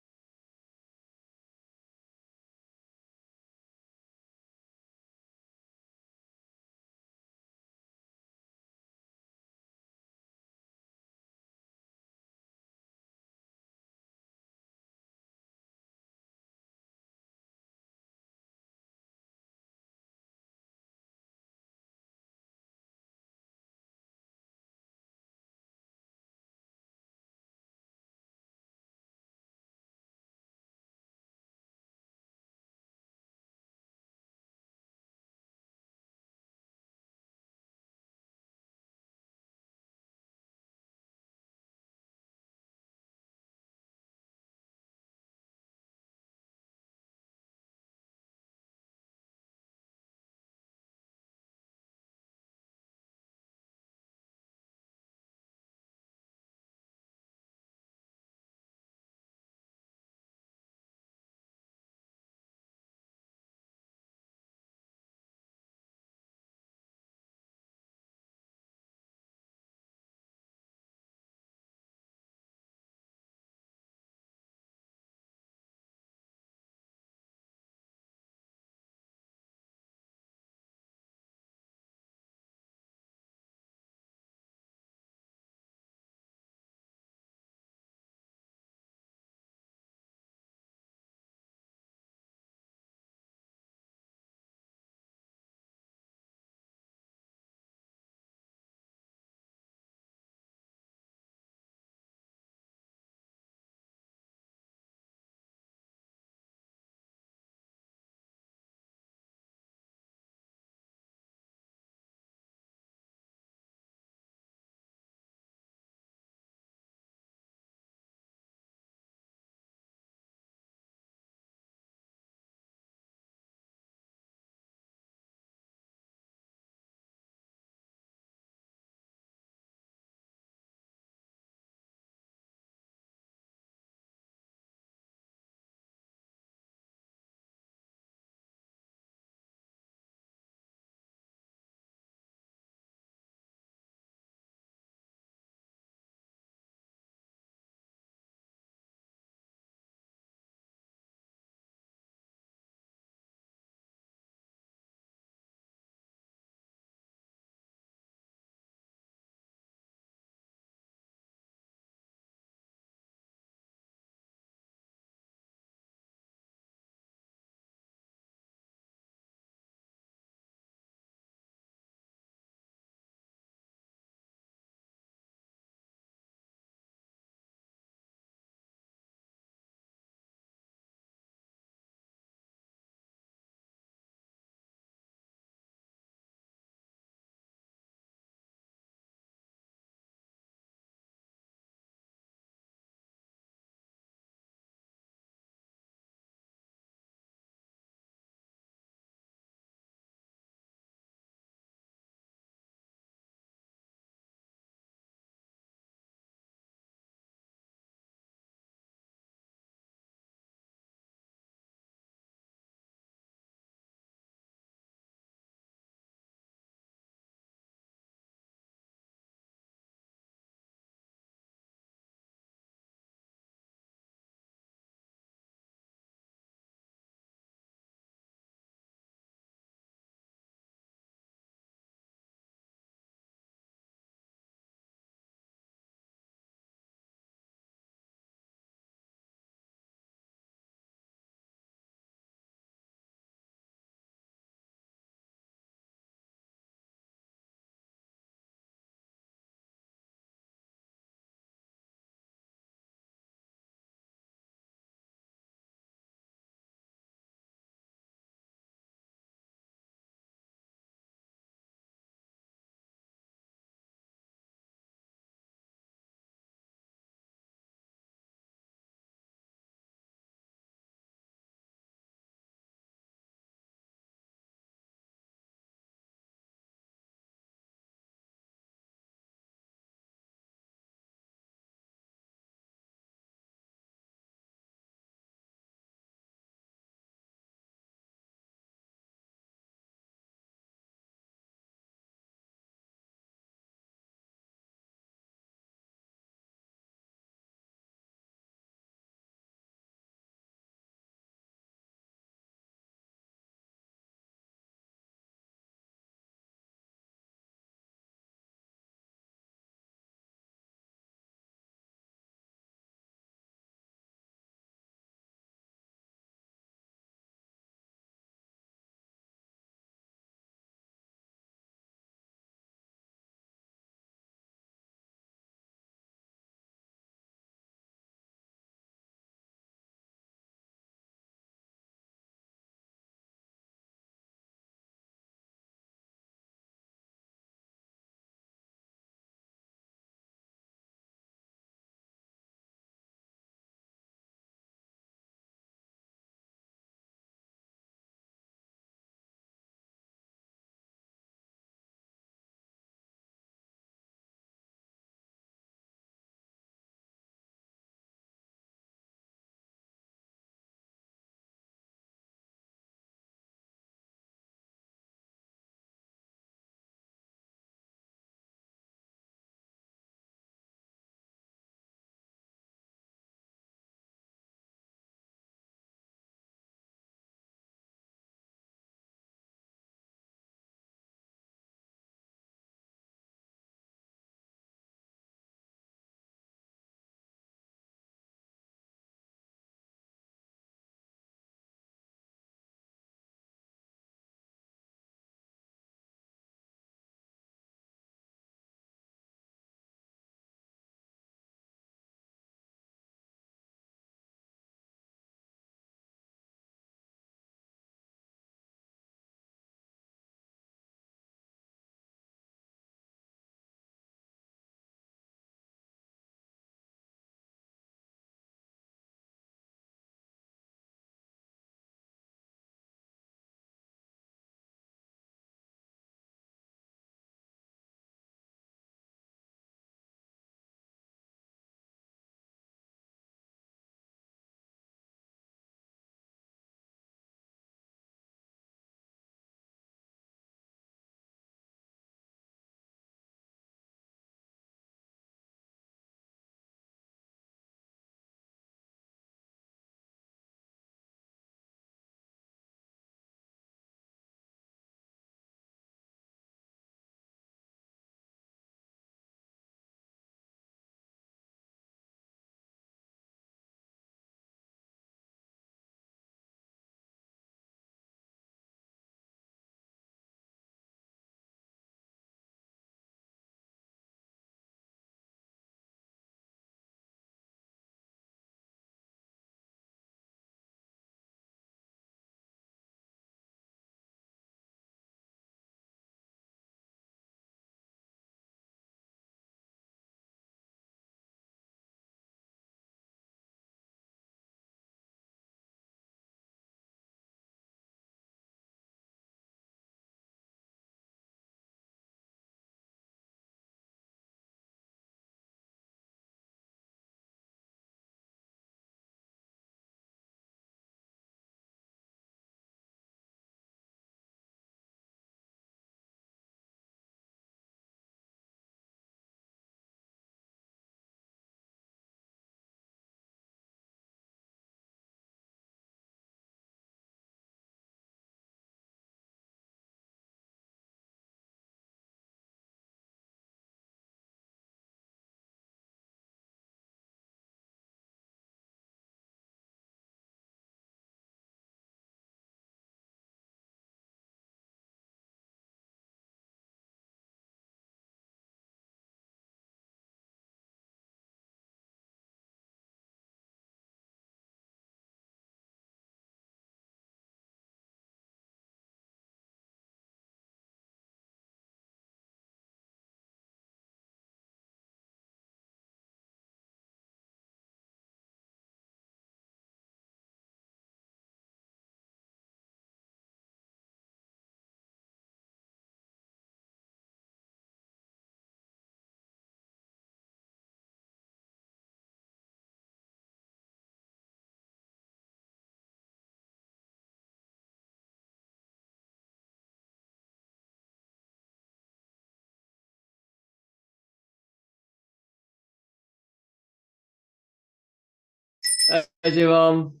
S9: Shivam.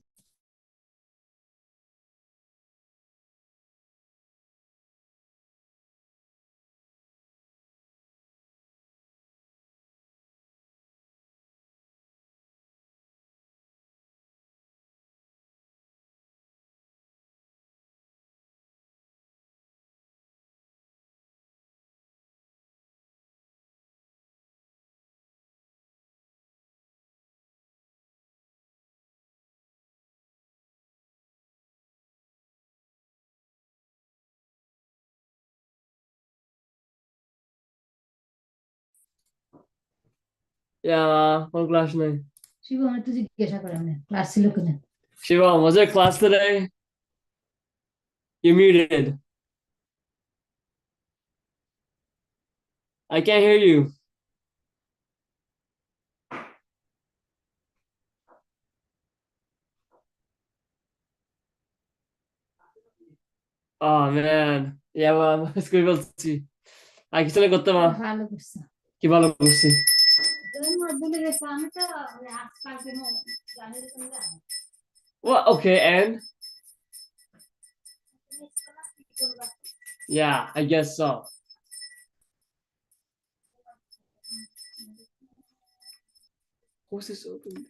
S9: Yeah, what class name? Shivam, was there class today? You're muted. I can't hear you. Oh man. Yeah, school বলছি আর কিছু না করতে মা কি ভালো করছি Well, okay, and yeah, I guess so. What's this open?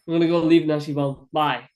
S9: I'm gonna go leave now, Shivam. Bye.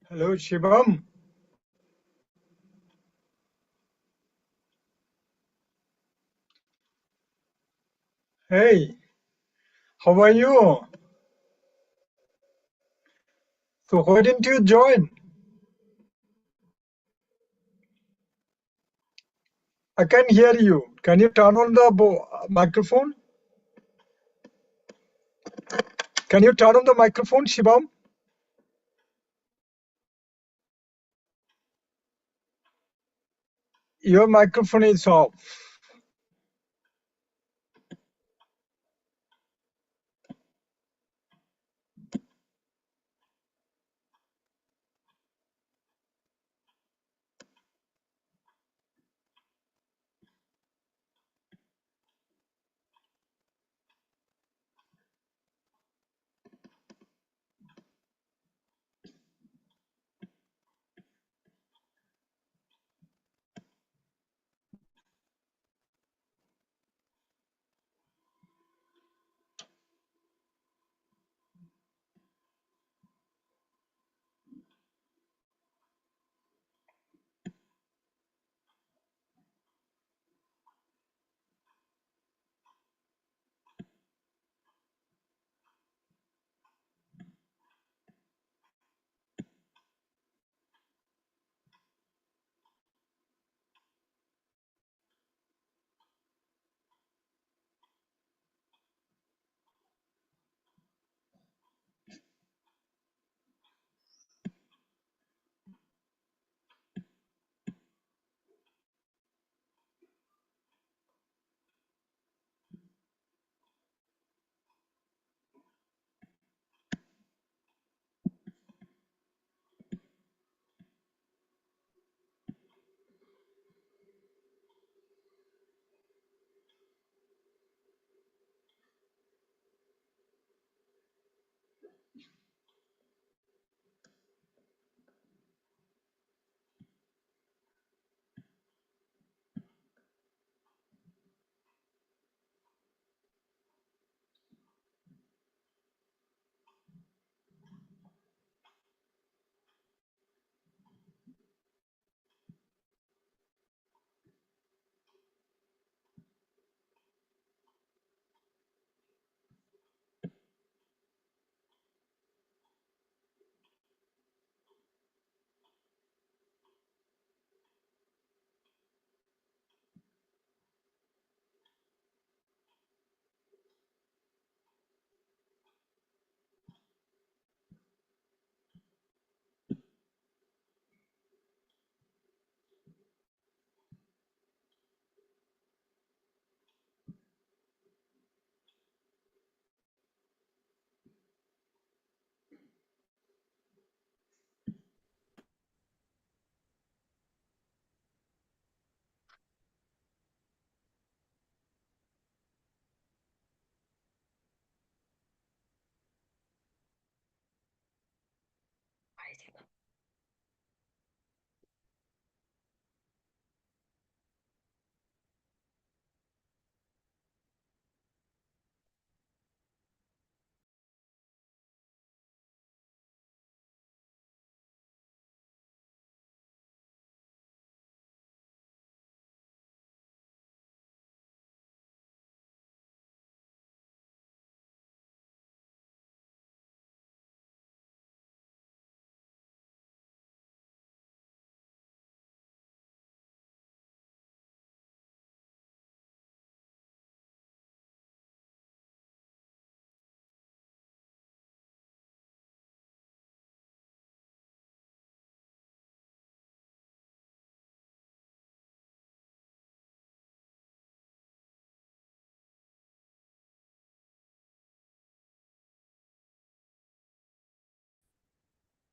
S10: Hello, Shivam. Hey, how are you? So why didn't you join? I can hear you. Can you turn on the microphone? Can you turn on the microphone, Shivam? Your microphone is off.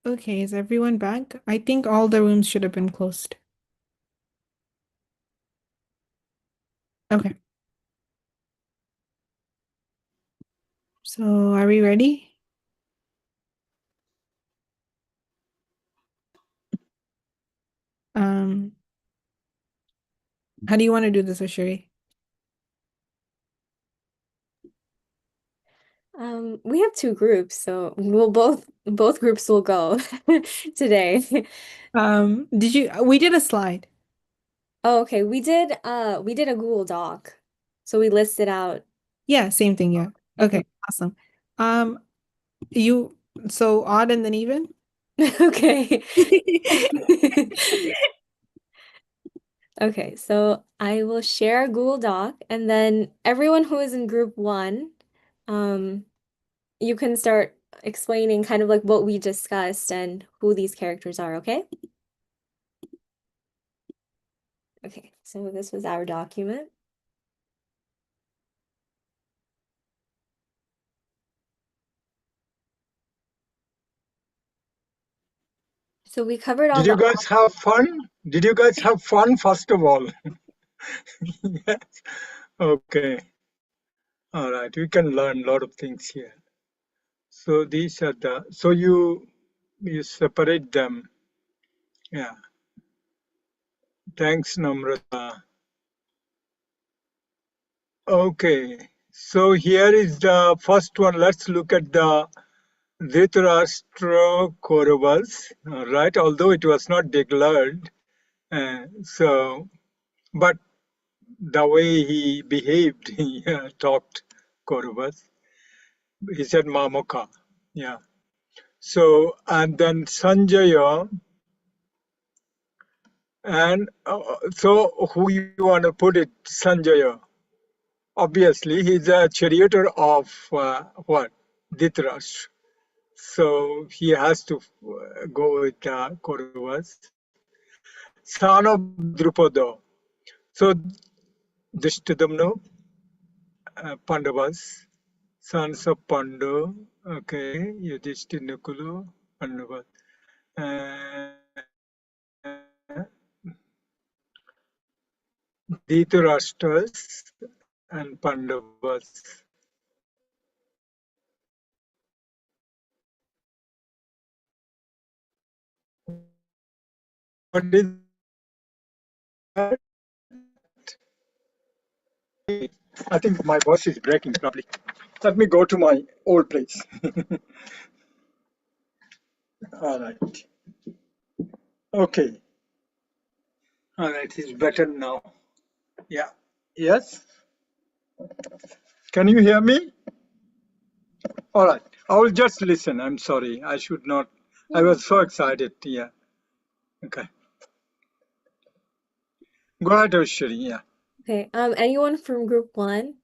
S3: Okay, is everyone back? I think all the rooms should have been closed. Okay. So are we ready? Um, how do you want to do this, Ashuri?
S2: We have two groups, so both groups will go today.
S3: We did a slide.
S2: Oh, okay. We did a Google Doc. So we listed out.
S3: Yeah, same thing, yeah. Okay, awesome. So odd and then even?
S2: Okay. Okay, so I will share a Google Doc, and then everyone who is in group one, you can start explaining kind of like what we discussed and who these characters are, okay? Okay, so this was our document. So we covered all
S10: Did you
S2: the
S10: guys have fun? Did you guys have fun, first of all? Yes. Okay. All right. We can learn a lot of things here. So these are so you separate them. Yeah. Thanks, Namrata. Okay. So here is the first one. Let's look at the Dhritarashtra Kauravas. All right. Although it was not declared. But the way he behaved, he talked Kauravas. He said Mamaka. Yeah. So, and then Sanjaya, and so who you want to put it, Sanjaya? Obviously, he's a charioteer of what? Dhritarashtra. So he has to go with Kauravas. Son of Drupada. So Drishtadamno, Pandavas, sons of Pandu. Okay, Yudhishthir, Nakula, Pandavas. Dhritarashtra's and Pandavas. What is that? I think my voice is breaking probably. Let me go to my old place. All right. Okay. All right. It's better now. Yeah. Yes. Can you hear me? All right. I will just listen. I'm sorry. I should not. I was so excited. Yeah. Okay. Go ahead, Ashwari. Yeah.
S2: Okay, anyone from group one?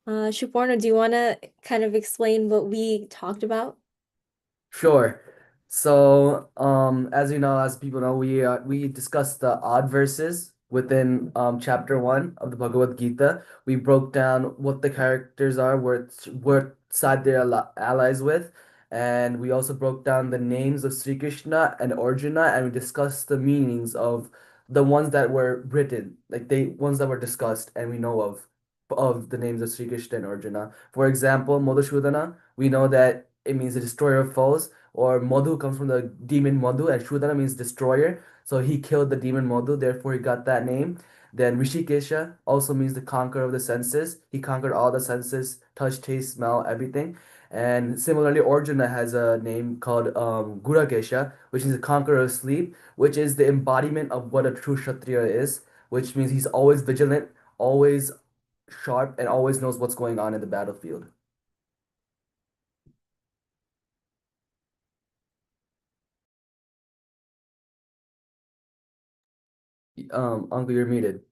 S2: Shuporno, do you want to kind of explain what we talked about?
S5: Sure. So, as you know, as people know, we discussed the odd verses within chapter one of the Bhagavad Gita. We broke down what the characters are, what side they're allies with, and we also broke down the names of Sri Krishna and Arjuna, and we discussed the meanings of the ones that were written, like the ones that were discussed, and we know of the names of Sri Krishna and Arjuna. For example, Madhusudana, we know that it means the destroyer of foes, or Madhu comes from the demon Madhu, and Sudana means destroyer. So he killed the demon Madhu, therefore he got that name. Then Rishikesha also means the conqueror of the senses. He conquered all the senses, touch, taste, smell, everything. And similarly, Arjuna has a name called Gurakesha, which is the conqueror of sleep, which is the embodiment of what a true Kshatriya is, which means he's always vigilant, always sharp, and always knows what's going on in the battlefield. Uncle, you're muted.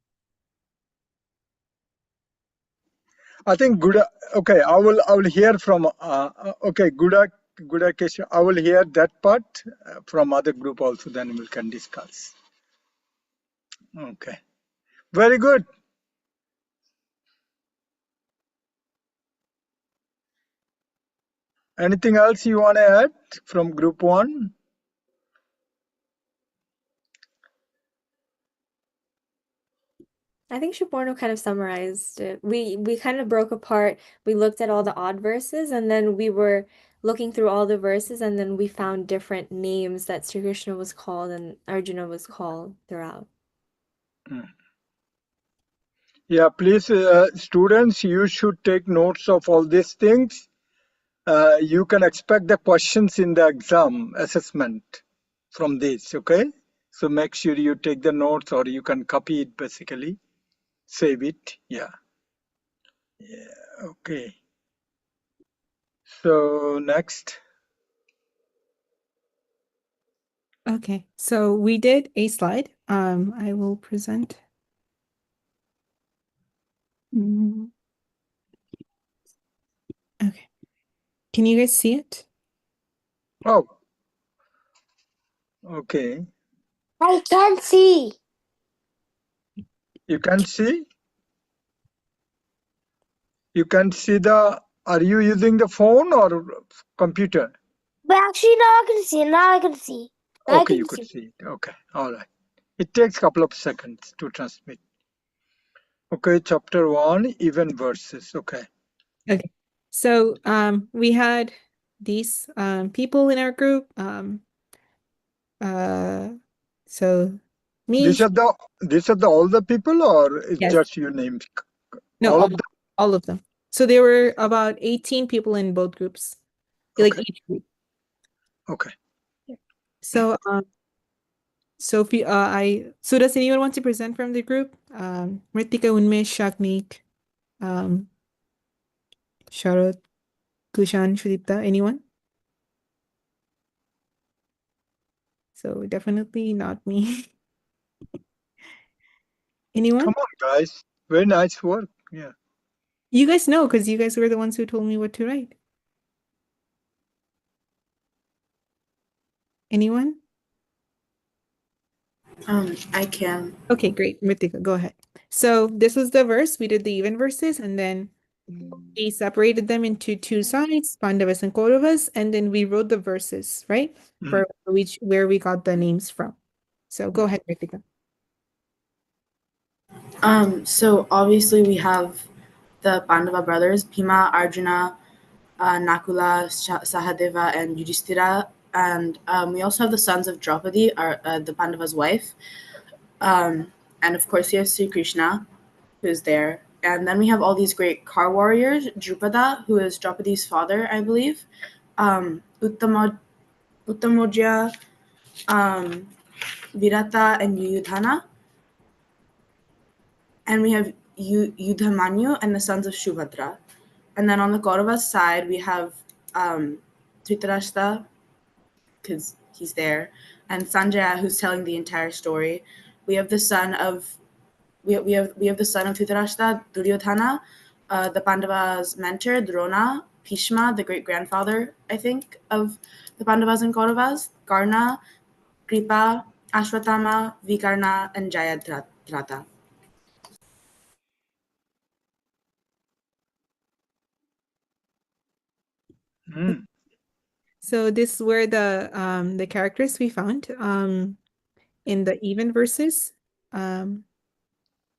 S10: I think Guda. Okay, I will hear from. Okay, Guda Kesha. I will hear that part from other group also. Then we can discuss. Okay, very good. Anything else you want to add from group one?
S2: I think Shuporno kind of summarized it. We kind of broke apart. We looked at all the odd verses, and then we were looking through all the verses, and then we found different names that Sri Krishna was called and Arjuna was called throughout.
S10: Yeah, please, students, you should take notes of all these things you can expect the questions in the exam assessment from this, okay? So make sure you take the notes or you can copy it basically, save it. Yeah, okay. So next.
S3: Okay, so we did a slide. I will present. Mm, Okay. Can you guys see it?
S10: Oh, okay.
S1: I can't see.
S10: You can see? You can see the, are you using the phone or computer?
S1: But actually, now I can see. Now I can see. Now I
S10: Okay, you
S1: can
S10: could
S1: see.
S10: see it. Okay, all right. It takes a couple of seconds to transmit. Okay, chapter 1, even verses. Okay.
S3: Okay. So we had these people in our group. Uh so me,
S10: These are the all the people or it's
S3: yes,
S10: just your names?
S3: no,
S10: All of them?
S3: all of them. So there were about 18 people in both groups, like
S10: Okay,
S3: each group.
S10: okay.
S3: So so if you, so does anyone want to present from the group? Ritika, Unmesh, Shaknik, um, Sharad, Kushan, Shudipta, anyone? So definitely not me. Anyone?
S10: Come on, guys. Very nice work. Yeah.
S3: You guys know because you guys were the ones who told me what to write. Anyone?
S11: I can.
S3: Okay, great. Ritika, go ahead. So this was the verse. We did the even verses, and then we separated them into two sides, Pandavas and Kauravas, and then we wrote the verses, right?
S10: Mm,
S3: For which where we got the names from. So go ahead, Ritika.
S11: So obviously we have the Pandava brothers, Bhima, Arjuna, Nakula, Sahadeva, and Yudhishthira, and we also have the sons of Draupadi, the Pandava's wife, and of course we have Sri Krishna, who's there, and then we have all these great car warriors, Drupada, who is Draupadi's father, I believe, Uttamoja, um, Virata, and Yudhana. And we have Yudhamanyu and the sons of Shubhadra. And then on the Kaurava's side, we have Dhritarashtra, because he's there, and Sanjaya, who's telling the entire story. We have the son of we have the son of Dhritarashtra, Duryodhana, the Pandavas' mentor, Drona, Bhishma, the great grandfather, I think, of the Pandavas and Kauravas, Karna, Kripa, Ashwatthama, Vikarna, and Jayadratha.
S10: mm.
S3: So this were the characters we found in the even verses.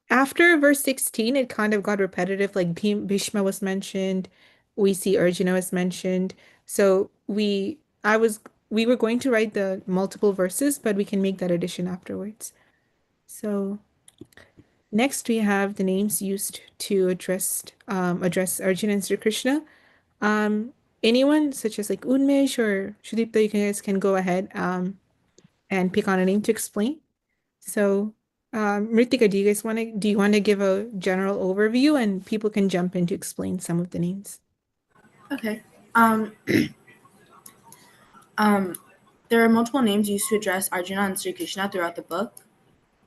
S3: After verse 16, it kind of got repetitive, like Bhishma was mentioned, we see Arjuna was mentioned. So we were going to write the multiple verses, but we can make that addition afterwards. So next we have the names used to address Arjuna and Sri Krishna. Um, Anyone such as like Unmesh or Shudipta, you guys can go ahead and pick on a name to explain. So, Ritika, do you want to give a general overview and people can jump in to explain some of the names?
S11: Okay. Um, there are multiple names used to address Arjuna and Sri Krishna throughout the book.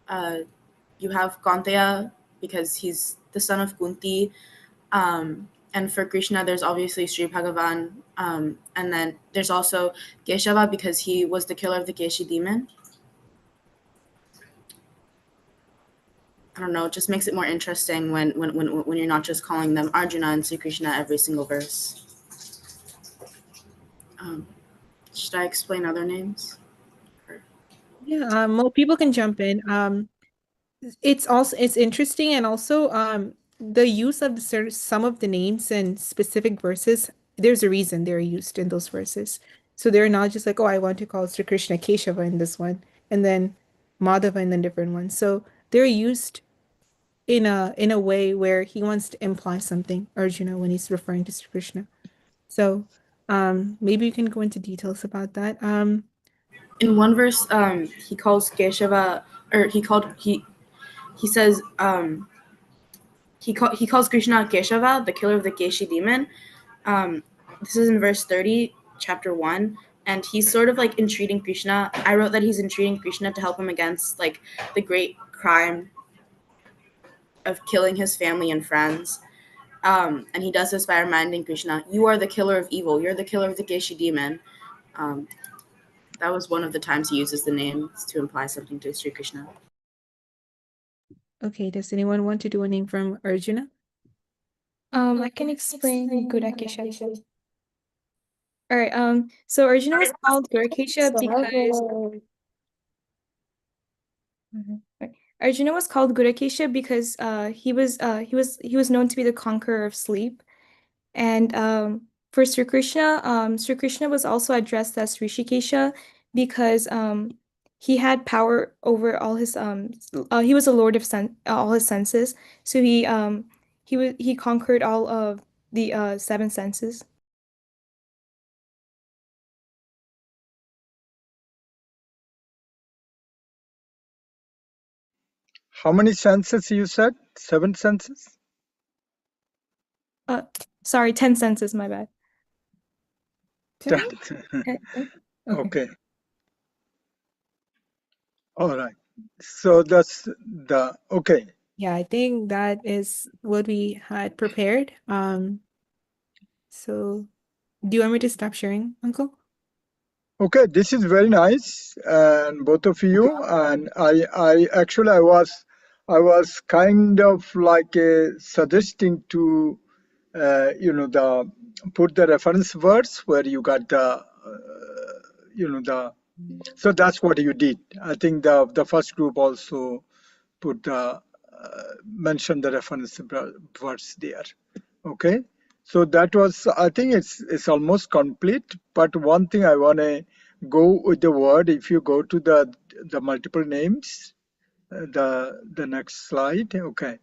S11: You have Kanteya because he's the son of Kunti. And for Krishna, there's obviously Sri Bhagavan. And then there's also Keshava because he was the killer of the Keshi demon. I don't know, it just makes it more interesting when you're not just calling them Arjuna and Sri Krishna every single verse. Should I explain other names?
S3: Yeah, well, people can jump in. It's interesting and also the use of some of the names and specific verses, there's a reason they're used in those verses. So they're not just like, oh, I want to call Sri Krishna Keshava in this one, and then Madhava in the different one. So they're used in a way where he wants to imply something, Arjuna, when he's referring to Sri Krishna. So Maybe you can go into details about that.
S11: In one verse, he calls Keshava, or he says he calls Krishna Keshava, the killer of the Keshi demon. This is in verse 30, chapter 1, and he's sort of like entreating Krishna. I wrote that he's entreating Krishna to help him against like the great crime of killing his family and friends. And he does this by reminding Krishna, "You are the killer of evil. You're the killer of the Keshi demon." Um, that was one of the times he uses the name to imply something to Sri Krishna.
S3: Okay, does anyone want to do a name from Arjuna?
S7: I can explain Gurakesha. All right. So Arjuna was called Gurakesha because Arjuna was called Gurakesha because he was known to be the conqueror of sleep. And for Sri Krishna was also addressed as Rishikesha because he had power over all his he was a lord of all his senses. So he conquered all of the seven senses.
S10: How many senses you said? 7 senses?
S7: Sorry, 10 senses, my bad.
S10: 10.
S7: Okay.
S10: Okay. All right. So that's the okay.
S3: Yeah, I think that is what we had prepared. So do you want me to stop sharing, Uncle?
S10: Okay, this is very nice, and both of you. And I actually I was kind of like suggesting to the put the reference words where you got the the. So that's what you did. I think the first group also put the mention the reference words there. Okay, so that was, I think it's almost complete. But one thing I want to go with the word. If you go to the multiple names, the next slide. Okay,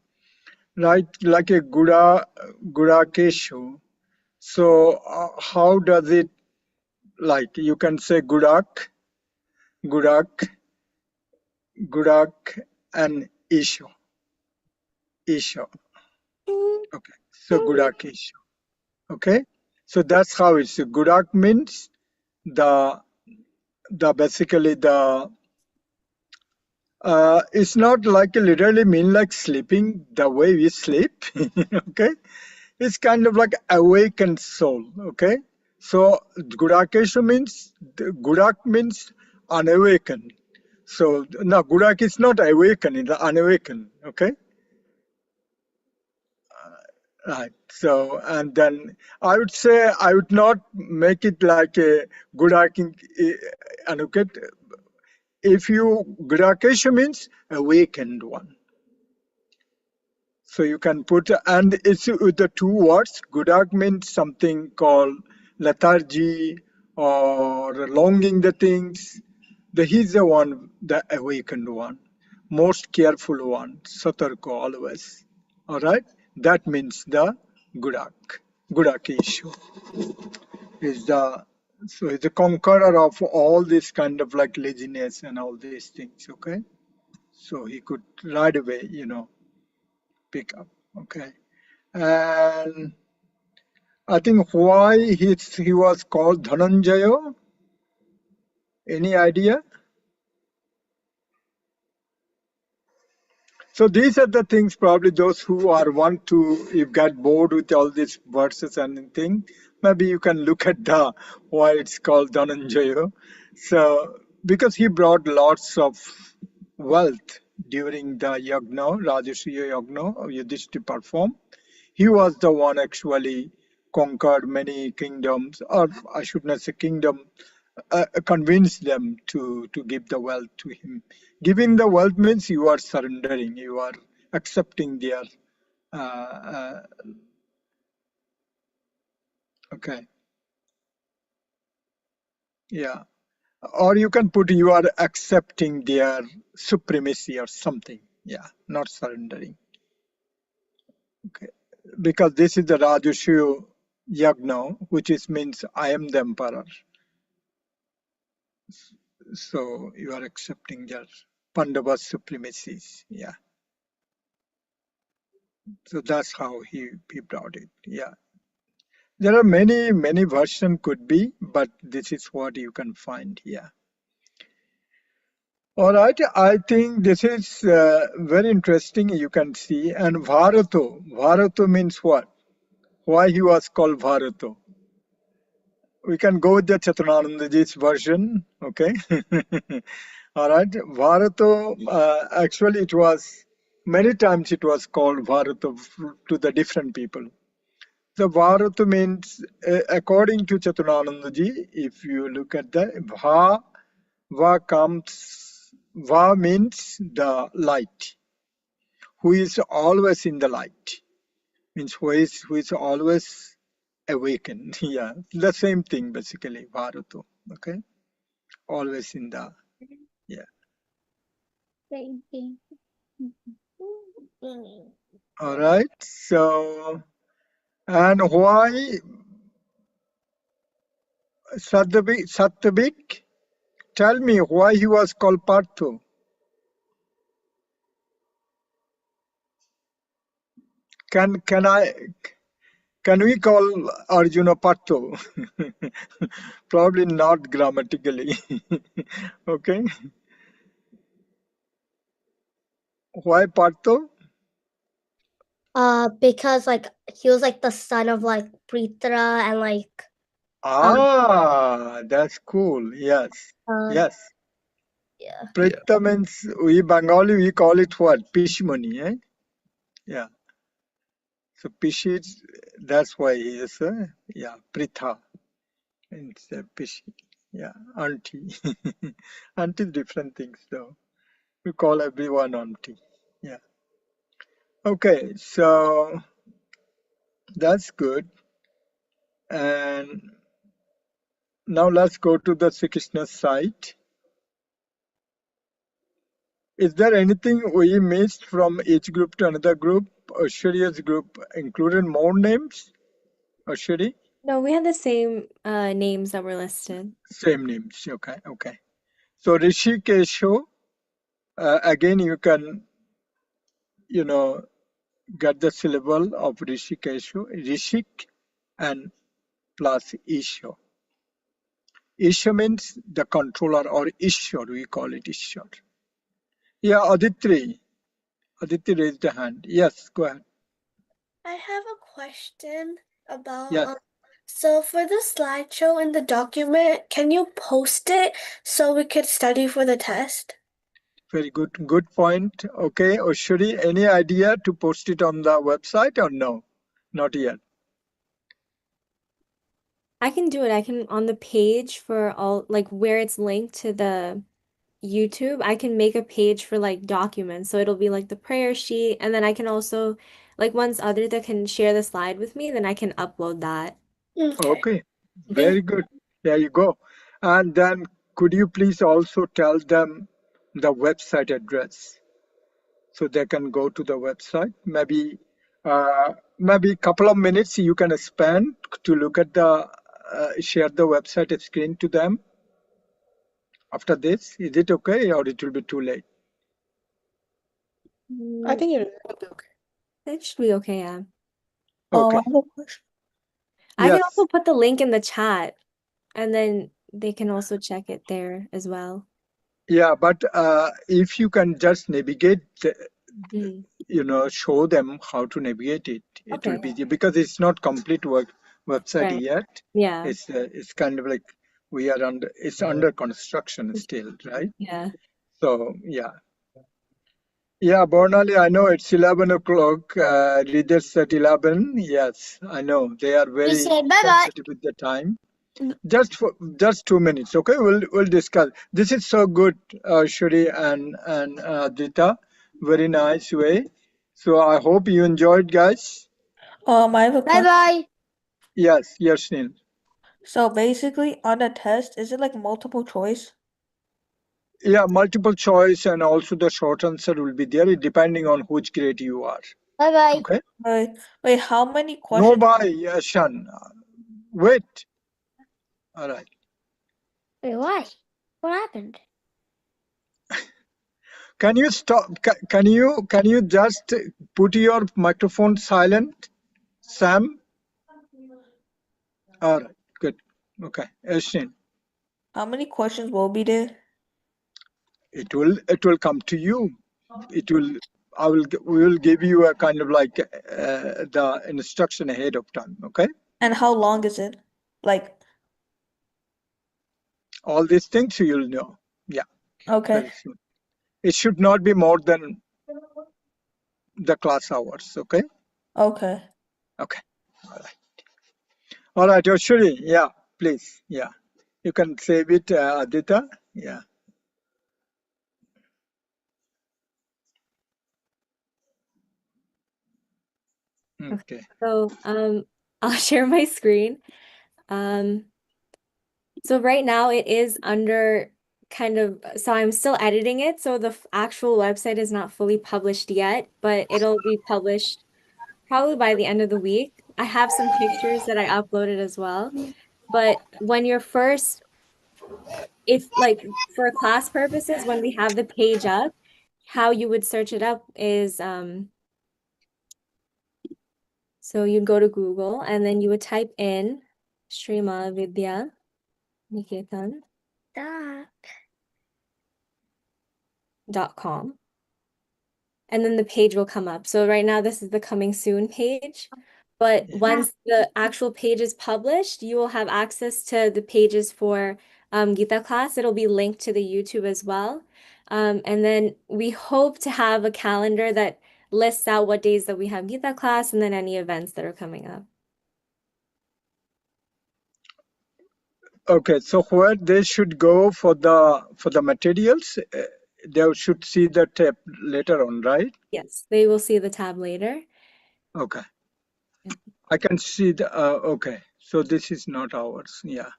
S10: right, like a Gudakeshu. So how does it, like you can say Gudak, and Isho. Okay, so Gudakeshu. Okay, so that's how it's. Gudak means the basically the it's not like literally mean like sleeping the way we sleep. Okay, it's kind of like awakened soul. Okay, so Gudakeshu means Gudak means unawakened. So no, Gudak is not awakened, it's unawakened. Okay. Right. So, and then I would say I would not make it like a good hacking Anuket. If you Gudakesha means awakened one. So you can put, and it's with the two words. Gudak means something called lethargy or longing the things. He's the one, the awakened one, most careful one, Satarko always. All right, that means the Gudak. Gudakeshu is the, so he's the conqueror of all this kind of like laziness and all these things. Okay, so he could right away, pick up. Okay, and I think why he was called Dhananjaya. Any idea? So these are the things probably those who are want to, if get bored with all these verses and thing, maybe you can look at the why it's called Dhananjaya. So because he brought lots of wealth during the yagna, Rajasuya yagna, Yudhishthira performed. He was the one actually conquered many kingdoms, or I should not say kingdom, convince them to give the wealth to him. Giving the wealth means you are surrendering, you are accepting their. Uh, uh, okay, yeah, or you can put you are accepting their supremacy or something. Yeah, not surrendering. Okay, because this is the Rajashu Yagna, which means I am the emperor. So you are accepting their Pandava supremacies. Yeah. So that's how he brought it. Yeah. There are many versions could be, but this is what you can find here. All right, I think this is very interesting. You can see, and Bharato means what? Why he was called Bharato? We can go with the Chaturanga version, okay? All right, Bharato. Actually, it was many times it was called Bharato to the different people. The Bharata means, according to Chaturanga, if you look at the Va means the light, who is always in the light, means who is always awakened. Yeah, the same thing basically, Bharata. Okay, always in the, yeah. All right, so, and why Satyavik? Tell me why he was called Partho. Can we call Arjuna Partho? Probably not grammatically. Okay. Why Partho?
S12: Because like he was like the son of like Prithra and like
S10: Ah, that's cool. Yes. Yes.
S12: yeah.
S10: Prita means, we Bengali we call it what? Pishmani, eh? Yeah. So Pishi, that's why he is yeah, Pritha. It's Pishi. Yeah, auntie. Auntie is different things though. We call everyone auntie. Yeah. Okay, so that's good. And now let's go to the Sri Krishna side. Is there anything we missed from each group to another group? Ashwarya's group included more names? Ashwari?
S2: No, we had the same names that were listed.
S10: Same names. Okay, okay. So Rishikesho, again you can, get the syllable of Rishikesho, Rishik and plus Isho. Isha means the controller, or Ishwar, we call it Ishwar. Yeah, Aditri. Aditri raised a hand. Yes, go ahead.
S1: I have a question about
S10: Yes,
S1: so for the slideshow in the document, can you post it so we could study for the test?
S10: very good. Good point. Okay, Oshuri, any idea to post it on the website or no? Not yet.
S2: I can do it. I can on the page for all like where it's linked to the YouTube, I can make a page for like documents. So it'll be like the prayer sheet, and then I can also like once Adrita can share the slide with me, then I can upload that.
S1: Okay.
S10: Okay, very good. There you go. And then could you please also tell them the website address so they can go to the website? Maybe a couple of minutes you can spend to look at the share the website screen to them after this. Is it okay, or it will be too late?
S1: I think it will be okay.
S2: It should be okay, yeah.
S10: Okay.
S1: I have a question.
S2: I can
S10: Yes.
S2: also put the link in the chat, and then they can also check it there as well.
S10: Yeah, but if you can just navigate,
S2: Mm.
S10: show them how to navigate it, it will
S2: Okay.
S10: be, because it's not complete website
S2: Right.
S10: yet.
S2: Yeah.
S10: It's kind of like it's under construction still, right?
S2: Yeah.
S10: So yeah. Yeah, Bornali, I know it's 11 o'clock. Readers at 11. Yes, I know. They are very
S12: said bye-bye.
S10: sensitive with the time. Just 2 minutes, okay? We'll discuss. This is so good, Shuri and Dita. Very nice way. So I hope you enjoyed, guys.
S1: I have a question.
S12: Bye-bye.
S10: Yes, Neil.
S1: So basically, on the test, is it like multiple choice?
S10: Yeah, multiple choice and also the short answer will be there, depending on which grade you are.
S12: Bye-bye.
S10: Okay?
S3: Wait, how many
S10: No
S3: questions?
S10: bye, Shan. Wait. All right.
S12: Wait, why? What happened?
S10: Can you stop? Can you just put your microphone silent, Sam? All right. Good. Okay. Ashin.
S3: How many questions will be there?
S10: It will come to you. It will. We will give you a kind of like the instruction ahead of time. Okay.
S3: And how long is it? Like,
S10: All these things you'll know. Yeah.
S3: okay.
S10: Very soon. It should not be more than the class hours. Okay.
S3: Okay.
S10: Okay. All right. All right. Yoshuri. Yeah. Please. Yeah. You can save it, Adita. Yeah. Okay.
S2: So I'll share my screen. So right now it is under so I'm still editing it, so the actual website is not fully published yet, but it'll be published probably by the end of the week. I have some pictures that I uploaded as well. But when you're first, if like for class purposes, when we have the page up, how you would search it up is so you'd go to Google and then you would type in Srima Vidya Niketan.com. And then the page will come up. So right now this is the coming soon page. But
S10: Yeah.
S2: once the actual page is published, you will have access to the pages for Gita class. It'll be linked to the YouTube as well. And then we hope to have a calendar that lists out what days that we have Gita class and then any events that are coming up.
S10: Okay. So where they should go for the materials, they should see the tab later on, right?
S2: Yes, they will see the tab later.
S10: Okay.
S2: Yeah.
S10: I can see the. Okay. So this is not ours. Yeah.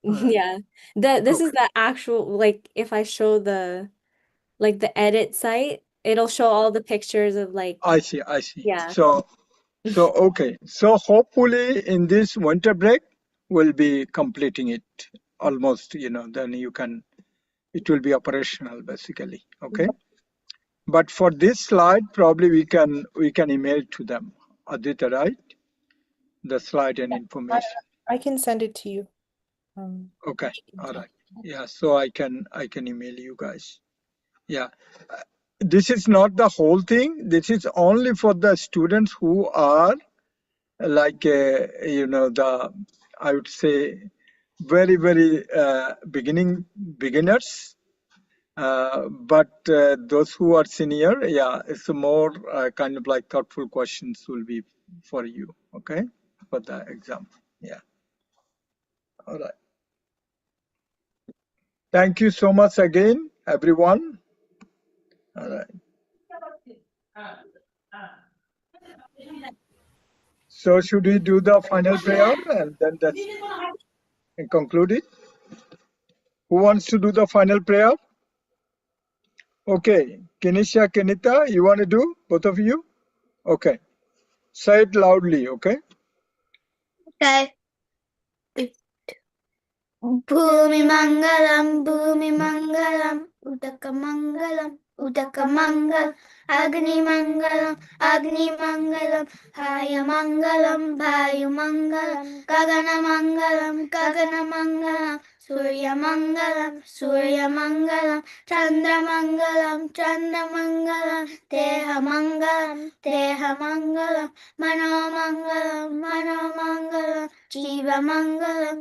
S10: All right.
S2: Yeah. This is
S10: Okay.
S2: the actual, like if I show the edit site, it'll show all the pictures of like,
S10: I see. I see.
S2: yeah.
S10: So okay. So hopefully in this winter break we'll be completing it almost. Then it will be operational basically. Okay. But for this slide, probably we can email to them. Aditya, right? The slide and information.
S3: I can send it to you.
S10: Okay. All right. Yeah. So I can email you guys. Yeah. This is not the whole thing. This is only for the students who are like I would say very beginners. But those who are senior, yeah, it's a more kind of like thoughtful questions will be for you, okay, for the exam. Yeah. All right. Thank you so much again, everyone. All right. So should we do the final prayer and then that's and conclude it? Who wants to do the final prayer? Okay, Kenisha, Kenita, you want to do both of you? Okay. Say it loudly, okay?
S8: Okay. Bhumi Mangalam, Udaka Mangalam, Agni Mangalam, Vayu Mangalam, Gagana Mangalam, Surya Mangalam, Chandra Mangalam, Teha Mangalam, Mano Mangalam, Jiva Mangalam,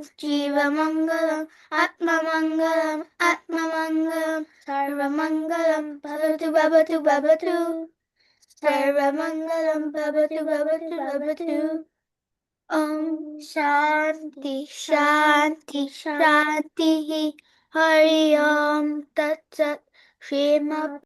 S8: Atma Mangalam, Sarva Mangalam, Babatu, Sarva Mangalam, Babatu. Shanti, Hari Om Tat Sat, Srimad